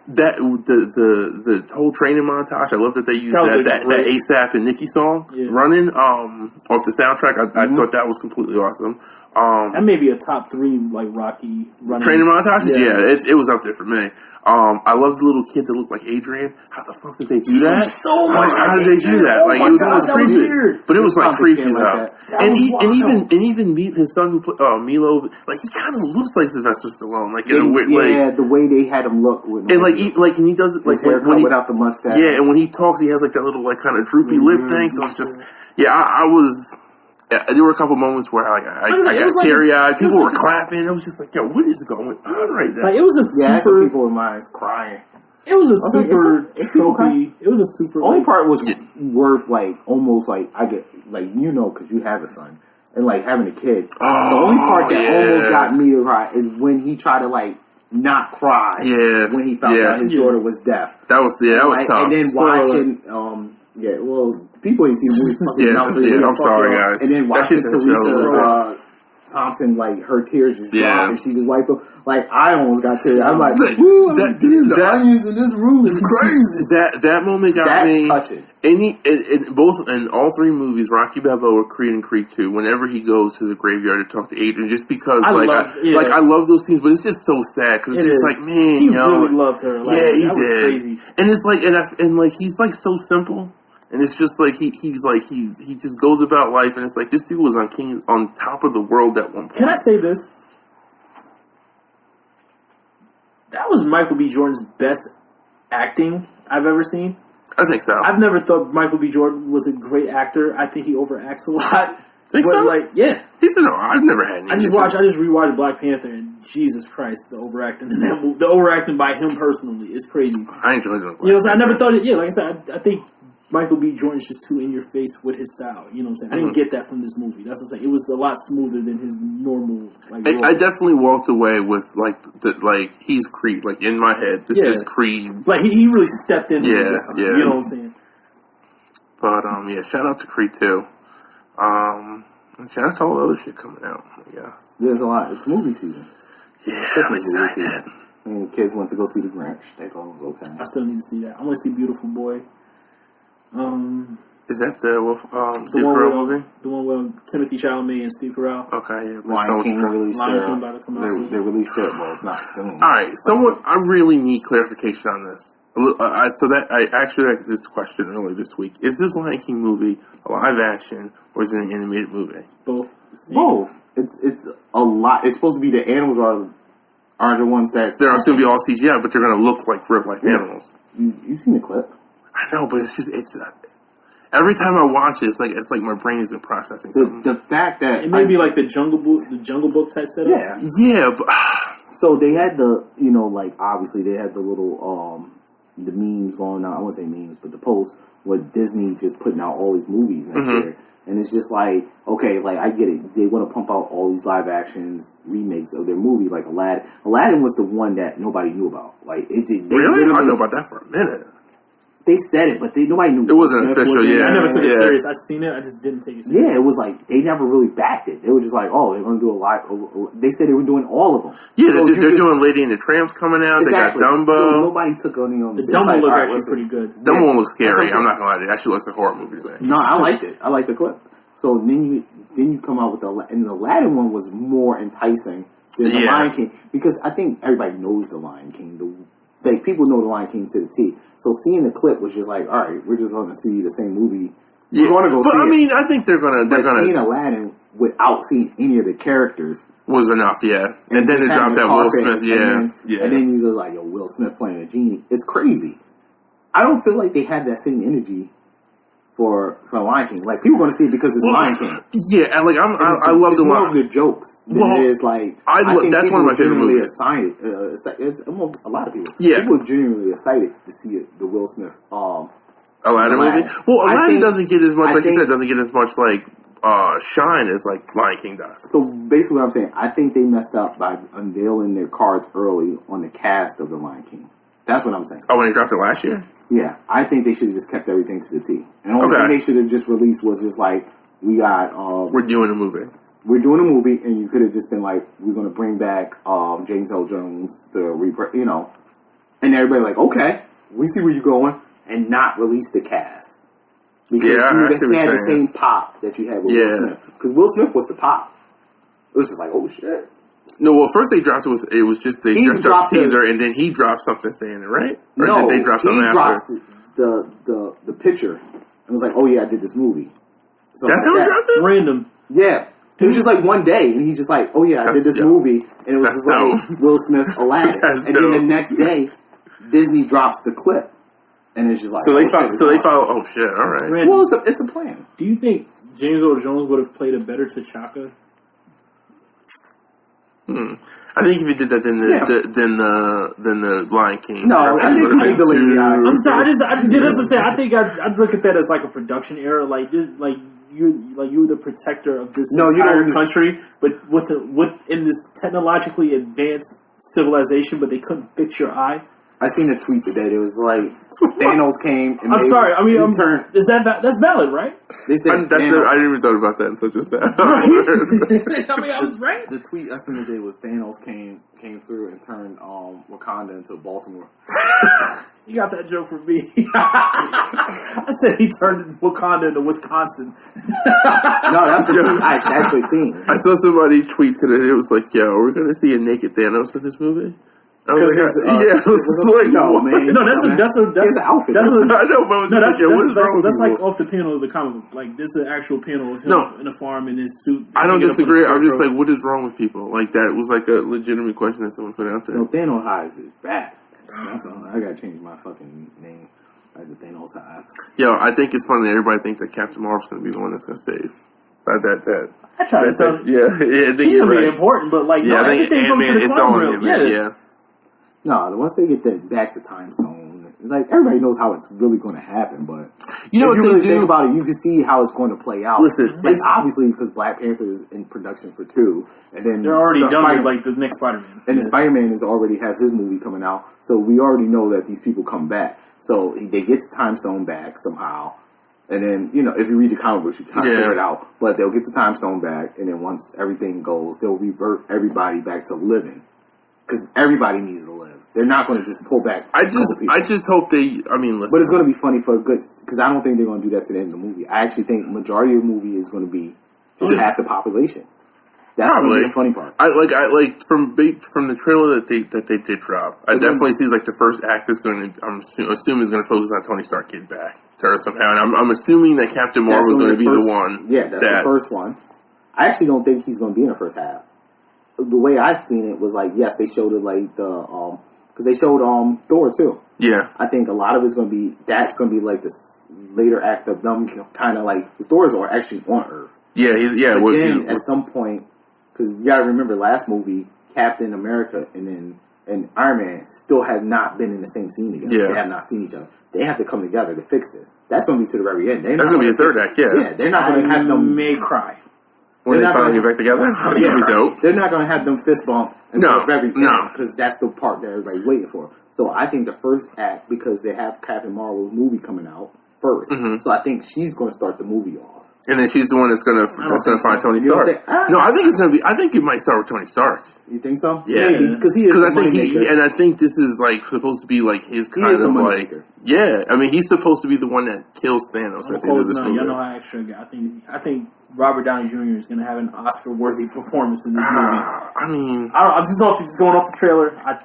the whole training montage, I love that they used that ASAP and Nicki song running off the soundtrack. I thought that was completely awesome. That may be a top 3 like Rocky running training montages. Yeah, it was up there for me. I love the little kid that looked like Adrian. How the fuck did they do that? So much. How did they do that? Like, it was almost creepy, but it was like creepy as hell. And even his son who played Milo, like, he kind of looks like Sylvester Stallone, like, in a weird, like, the way they had him look with and like and he does it like when he, without the mustache. Yeah, and when he talks, he has like that little like kind of droopy lip thing. So it's just I was. Yeah, there were a couple moments where I got teary-eyed. People were clapping. I was just like, yo, what is going on right now? Like, it was a super... some people in my eyes crying. It was a super trophy. It was a super... Only part was worth, like, almost, like, I get, like, you know, because you have a son. And, like, having a kid. The only part that almost got me to cry is when he tried to, like, not cry when he found out his daughter was deaf. That was tough. And then watching, people ain't seen the movie. I'm sorry, guys. And then watching Teresa Thompson, like, her tears just dropped and she was wiping. Like, I almost got tears. I'm like, the onions in this room is crazy. That moment got me. Touching. In all 3 movies, Rocky Balboa, Creed, and Creed 2, whenever he goes to the graveyard to talk to Adrian, just because I love those scenes, but it's just so sad because it's just like, man, he really loved her. Like, he did. Crazy. And it's like, and like, he's like so simple. And it's just like he just goes about life, and it's like this dude was on top of the world at one point. Can I say this? That was Michael B. Jordan's best acting I've ever seen. I think so. I've never thought Michael B. Jordan was a great actor. I think he overacts a lot. Think so? Like, yeah. I've never had any. I just rewatched Black Panther, and Jesus Christ, the overacting in that movie, the overacting by him personally is crazy. I enjoyed it. You know what I'm saying? I never thought it. Yeah, like I said, I think Michael B. Jordan's just too in your face with his style. You know what I'm saying? I didn't get that from this movie. That's what I'm saying. It was a lot smoother than his normal. Like, I definitely walked away with he's Creed. Like, in my head, this is Creed. Like, he really stepped into this. Yeah. You know what I'm saying? But shout out to Creed 2. And shout out to all the other shit coming out. I guess there's a lot. It's movie season. Yeah, I'm excited. And the kids went to go see The Grinch. They thought it was okay. I still need to see that. I want to see Beautiful Boy. Is that the Steve Carell movie? The one with Timothy Chalamet and Steve Carell. Okay, yeah. Lion King released Lion King about to come out soon. They released it, well, it's not soon. All right, I really need clarification on this. I actually asked this question earlier this week. Is this Lion King movie a live action or is it an animated movie? Both. It's a lot. It's supposed to be the animals are the ones that they're going to be all CGI, but they're going to look like real life animals. You've seen the clip? I know, but it's just every time I watch it, it's like my brain isn't processing something. The fact that it may be like the Jungle Book type setup. Yeah, but so they had obviously they had the little the memes going out. I wouldn't say memes, but the posts with Disney just putting out all these movies next year, and it's just like, okay, like, I get it. They want to pump out all these live actions remakes of their movie, like Aladdin. Aladdin was the one that nobody knew about. Like, it did. Really? I know about that for a minute. They said it, but nobody knew. It wasn't official, I never took it serious. I seen it, I just didn't take it serious. Yeah, it was like, they never really backed it. They were just like, oh, they're going to do a live. They said they were doing all of them. Yeah, so they're doing Lady and the Tramp's coming out. Exactly. They got Dumbo. So nobody took any of them. The Dumbo look actually pretty good. Dumbo one looks scary. I'm not going to lie to you. That shit looks like a horror movie. No, I liked it. I liked the clip. So then you come out with the Aladdin one was more enticing than the Lion King, because I think everybody knows the Lion King. People know the Lion King to the T. So seeing the clip was just like, all right, we're just going to see the same movie. We're going to go see it. But I mean, I think they're going to. Seeing Aladdin without seeing any of the characters was enough, yeah. And then they dropped that Will Smith, And then he's just like, yo, Will Smith playing a genie. It's crazy. I don't feel like they had that same energy for Lion King. Like, people are going to see it because it's Lion King. Yeah, and like I love the more of the jokes. Well, it's like I think that's one of my favorite movies. Excited, it's a lot of people. Yeah, people are genuinely excited to see the Will Smith Aladdin movie. Well, Aladdin doesn't get as much, like you said, doesn't get as much like shine as like Lion King does. So basically, what I'm saying, I think they messed up by unveiling their cards early on the cast of the Lion King. That's what I'm saying. Oh, when they dropped it last year? Yeah, I think they should have just kept everything to the T. And the only thing they should have just released was just like, we got... we're doing a movie. We're doing a movie, and you could have just been like, we're going to bring back James L. Jones to, you know, and everybody like, okay, we see where you're going, and not release the cast. Because you would have had the same pop that you had with Will Smith. Because Will Smith was the pop. It was just like, oh, shit. No, well, first they dropped it with, it was just, they dropped the teaser, and then he dropped something saying it, right? Or did they drop something after? The picture, and was like, oh yeah, I did this movie. So that's how he dropped it? Random. Yeah. It was just like one day, and he just like, oh yeah, I did this movie, and it was just like Will Smith Aladdin. And then the next day, Disney drops the clip. And it's just like, so they follow, oh shit, alright. Well, it's a plan. Do you think James Earl Jones would have played a better T'Chaka? I think if he did that, then the Lion King. No, I think he the lazy eye. I'm sorry. I think I'd look at that as like a production error. Like you're the protector of this entire country, but in this technologically advanced civilization, but they couldn't fix your eye. I seen a tweet today. It was like Thanos came. And I'm sorry. I mean, is that's valid, right? They said I didn't even thought about that until just now. Right? I mean, I was right. The tweet I seen today was Thanos came through and turned Wakanda into Baltimore. You got that joke from me. I said he turned Wakanda into Wisconsin. No, that's the tweet I actually seen. I saw somebody tweet today. It was like, "Yo, we're gonna see a naked Thanos in this movie." I was like, no, man. No, that's an outfit. That's like off the panel of the comic book. Like, this is an actual panel of him in a farm in his suit. I don't disagree. I'm just like, what is wrong with people? Like, that was like a legitimate question that someone put out there. No, Thanos hides his back. I gotta change my fucking name. Like the Thanos hides. Yo, I think it's funny that everybody thinks that Captain Marvel's gonna be the one that's gonna save. I try to tell yeah, she's gonna be important, but like, yeah, no, everything comes to the quantum realm. Yeah. No, once they get that back to Time Stone, like everybody knows how it's really going to happen. But you know, if you really think about it, you can see how it's going to play out. Listen, like obviously because Black Panther is in production for 2, and then they're already done with like the next Spider-Man, and the Spider-Man already has his movie coming out, so we already know that these people come back. So they get the Time Stone back somehow, and then if you read the comic books, you kind of figure it out. But they'll get the Time Stone back, and then once everything goes, they'll revert everybody back to living. Because everybody needs to live. They're not going to just pull back. I just hope they. I mean, listen. But it's going to be funny for a good. Because I don't think they're going to do that to the end of the movie. I actually think majority of the movie is going to be just half the population. That's going to be the funny part. I like from the trailer that they did drop. I definitely see like the first act is going to. I'm assuming is going to focus on Tony Stark getting back to Earth somehow, and I'm assuming that Captain Marvel is going to be the one. Yeah, that's the first one. I actually don't think he's going to be in the first half. The way I'd seen it was like, yes, they showed it like because they showed Thor too. Yeah, I think a lot of it's going to be like this later act of them kind of like the Thors are actually on Earth. Yeah, But then at some point, because you got to remember last movie, Captain America and Iron Man still have not been in the same scene together. Yeah. They have not seen each other. They have to come together to fix this. That's going to be to the very end. That's going to be a third act. Yeah, they're not going to have them cry. When they finally get back together? That'd be dope. They're not going to have them fist bump and everything. No. Because that's the part that everybody's waiting for. So I think the first act, because they have Captain Marvel's movie coming out first, so I think she's going to start the movie off. And then she's the one that's going to find Tony Stark. No, I think it's going to be. I think it might start with Tony Stark. You think so? Yeah, because he is. Because I think this is like supposed to be like his kind of like. Yeah, I mean he's supposed to be the one that kills Thanos at the end of this movie. Y'all know how extra I think Robert Downey Jr. is going to have an Oscar-worthy performance in this movie. I mean, I'm just going off the trailer. I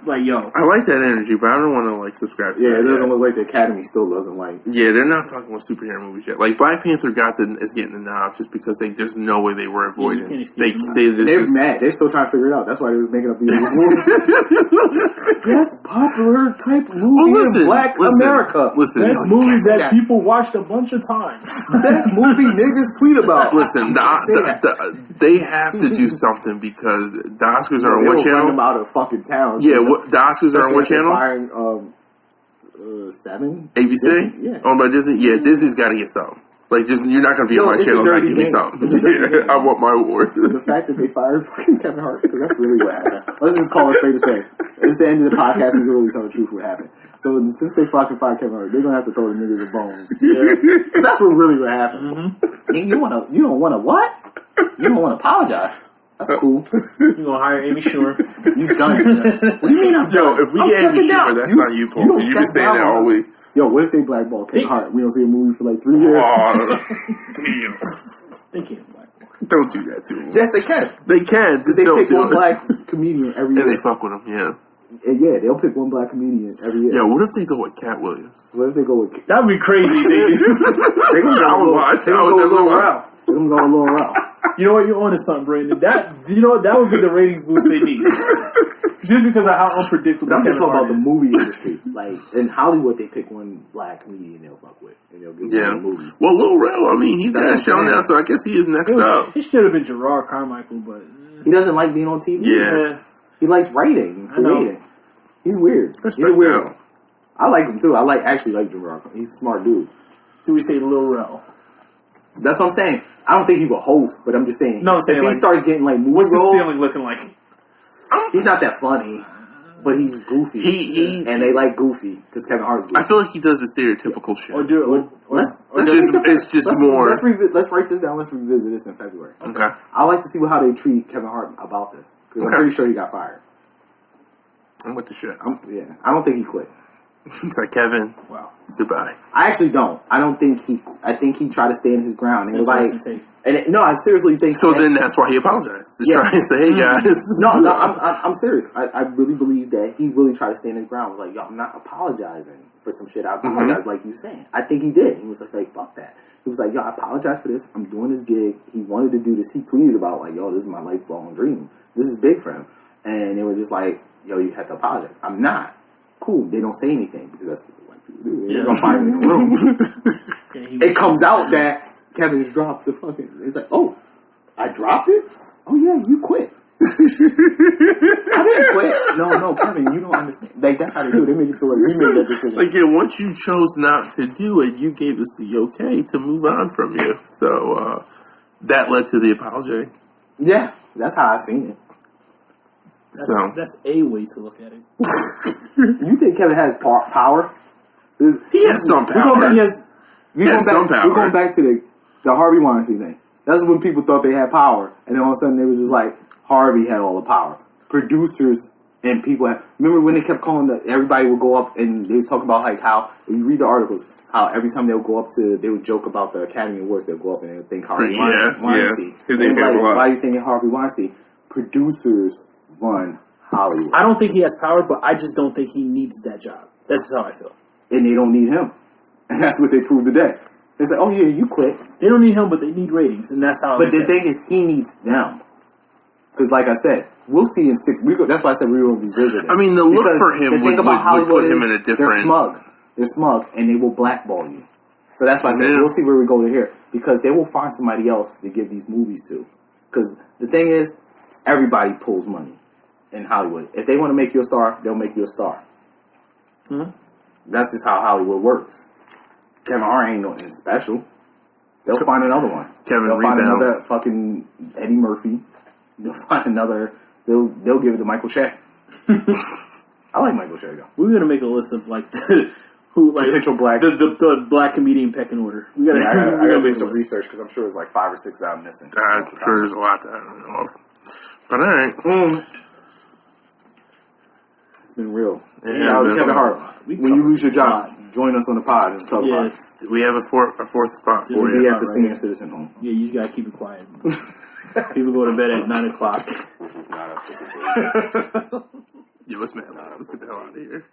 like that energy, but I don't want to like subscribe to it that. doesn't look like the Academy still doesn't like. Yeah, they're not fucking with superhero movies yet. Like Black Panther is getting the nod just because there's no way they were avoiding. They're mad. They're still trying to figure it out. That's why they was making up these movies. Yes, popular type movie in Black America. Listen, best movies that people watched a bunch of times. Best movie niggas tweet about. Listen, they have to do something because the Oscars are on what channel? Them out of fucking town. Yeah, the Oscars are on what channel? Firing, 7 ABC. Disney? Yeah. Owned by Disney. Yeah, Disney's got to get something. Like, you're not going to be on my channel and not give me something. Yeah, I want my award. The fact that they fired fucking Kevin Hart, because that's really what happened. Let's just call it straight to straight. It's the end of the podcast. We can really tell the truth what happened. So since they fucking fired Kevin Hart, they're gonna have to throw the niggas a bones. Yeah. That's what really what happened. Mm-hmm. You don't wanna what? You don't wanna apologize. That's cool. You gonna hire Amy Schumer? You done? What do you mean I'm done? If we get Amy Schumer, that's not you, Paul. You've been saying that all week. Yo, what if they blackball Kevin Hart? We don't see a movie for like 3 years. Oh, damn. They can't blackball. Don't do that to them. Yes, they can. They can. Just they don't pick do one it. black comedian every year. And they fuck with him, yeah. And yeah, they'll pick one black comedian every year. Yeah, what if they go with Cat Williams? What if they go with... That would be crazy, dude. They gonna go I would watch. They gonna go a little route. They're gonna go a little route. You know what? You're on to something, Brandon. That would be the ratings boost they need. Just because of how unpredictable. I'm just talking about the movie industry. Like in Hollywood, they pick one black comedian they'll fuck with, and they'll give him a movie. Well, Lil Rel, I mean, he's got a show now, so I guess he is next up. It should have been Gerard Carmichael, but he doesn't like being on TV. Yeah, he likes writing and creating. He's weird. He's a weirdo. I like him too. Actually like Gerard. He's a smart dude. Do we say Lil Rel? That's what I'm saying. I don't think he will host, but I'm just saying. No, if he starts getting like movie what's roles, the ceiling looking like? He's not that funny, but he's goofy. And they like goofy because Kevin Hart's goofy. I feel like he does the stereotypical shit. Let's write this down. Let's revisit this in February. Okay. I like to see how they treat Kevin Hart about this because I'm pretty sure he got fired. I'm with the shit. I don't think he quit. It's like, Kevin, wow, goodbye. I actually don't. I think he tried to stand his ground. And I seriously think. So then that's why he apologized. Just trying to say, hey guys. No, I'm serious. I really believe that he really tried to stand his ground. He was like, yo, I'm not apologizing for some shit. I apologize like you saying. I think he did. He was just like, fuck that. He was like, yo, I apologize for this. I'm doing this gig. He wanted to do this. He tweeted about like, yo, this is my lifelong dream. This is big for him. And they were just like, yo, you have to apologize. I'm not. Cool. They don't say anything because that's what white people do. They're gonna find me in the room. It comes out that Kevin's dropped the fucking. It's like, oh, I dropped it. Oh yeah, you quit. I didn't quit. No, Kevin, you don't understand. Like that's how they do it. They make you feel like we made that decision. Like once you chose not to do it, you gave us the okay to move on from you. So that led to the apology. Yeah, that's how I seen it. That's a way to look at it. You think Kevin has power? He has some power. We're going back to the Harvey Weinstein thing. That's when people thought they had power, and then all of a sudden they was just like Harvey had all the power. Producers and people remember when they kept calling everybody would go up and they would talk about like how when you read the articles how every time they would go up they would joke about the Academy Awards, they would go up and they would think Harvey Weinstein. Yeah. Why do you think Harvey Weinstein? Producers run Hollywood. I don't think he has power, but I just don't think he needs that job. That's just how I feel. And they don't need him. And that's what they proved today. They say, oh yeah, you quit. They don't need him, but they need ratings. And that's how But the thing is, he needs them. Because like I said, we'll see in 6 weeks. That's why I said we will revisit it. I mean, the look for him would put him in a different... They're smug, and they will blackball you. So that's why I said, we'll see where we go to here. Because they will find somebody else to give these movies to. Because the thing is, everybody pulls money in Hollywood. If they want to make you a star, they'll make you a star. Mm-hmm. That's just how Hollywood works. Kevin Hart ain't nothing special. They'll find another one. They'll find another fucking Eddie Murphy. They'll find another. They'll give it to Michael Shea. I like Michael Shea though. We're gonna make a list of like potential black the black comedian pecking order. We gotta. I gotta do some research because I'm sure there's like 5 or 6 that I'm missing. I'm sure there's a lot that I don't know of. But all right. It's been real. Yeah, Kevin Hart. When you lose your job, join us on the pod and talk about it. We have a fourth spot for you. We have the senior citizen home. Yeah, you just gotta keep it quiet. People go to bed at 9 o'clock. This is not up to the Yo, it's mad loud. Let's get the hell out of here.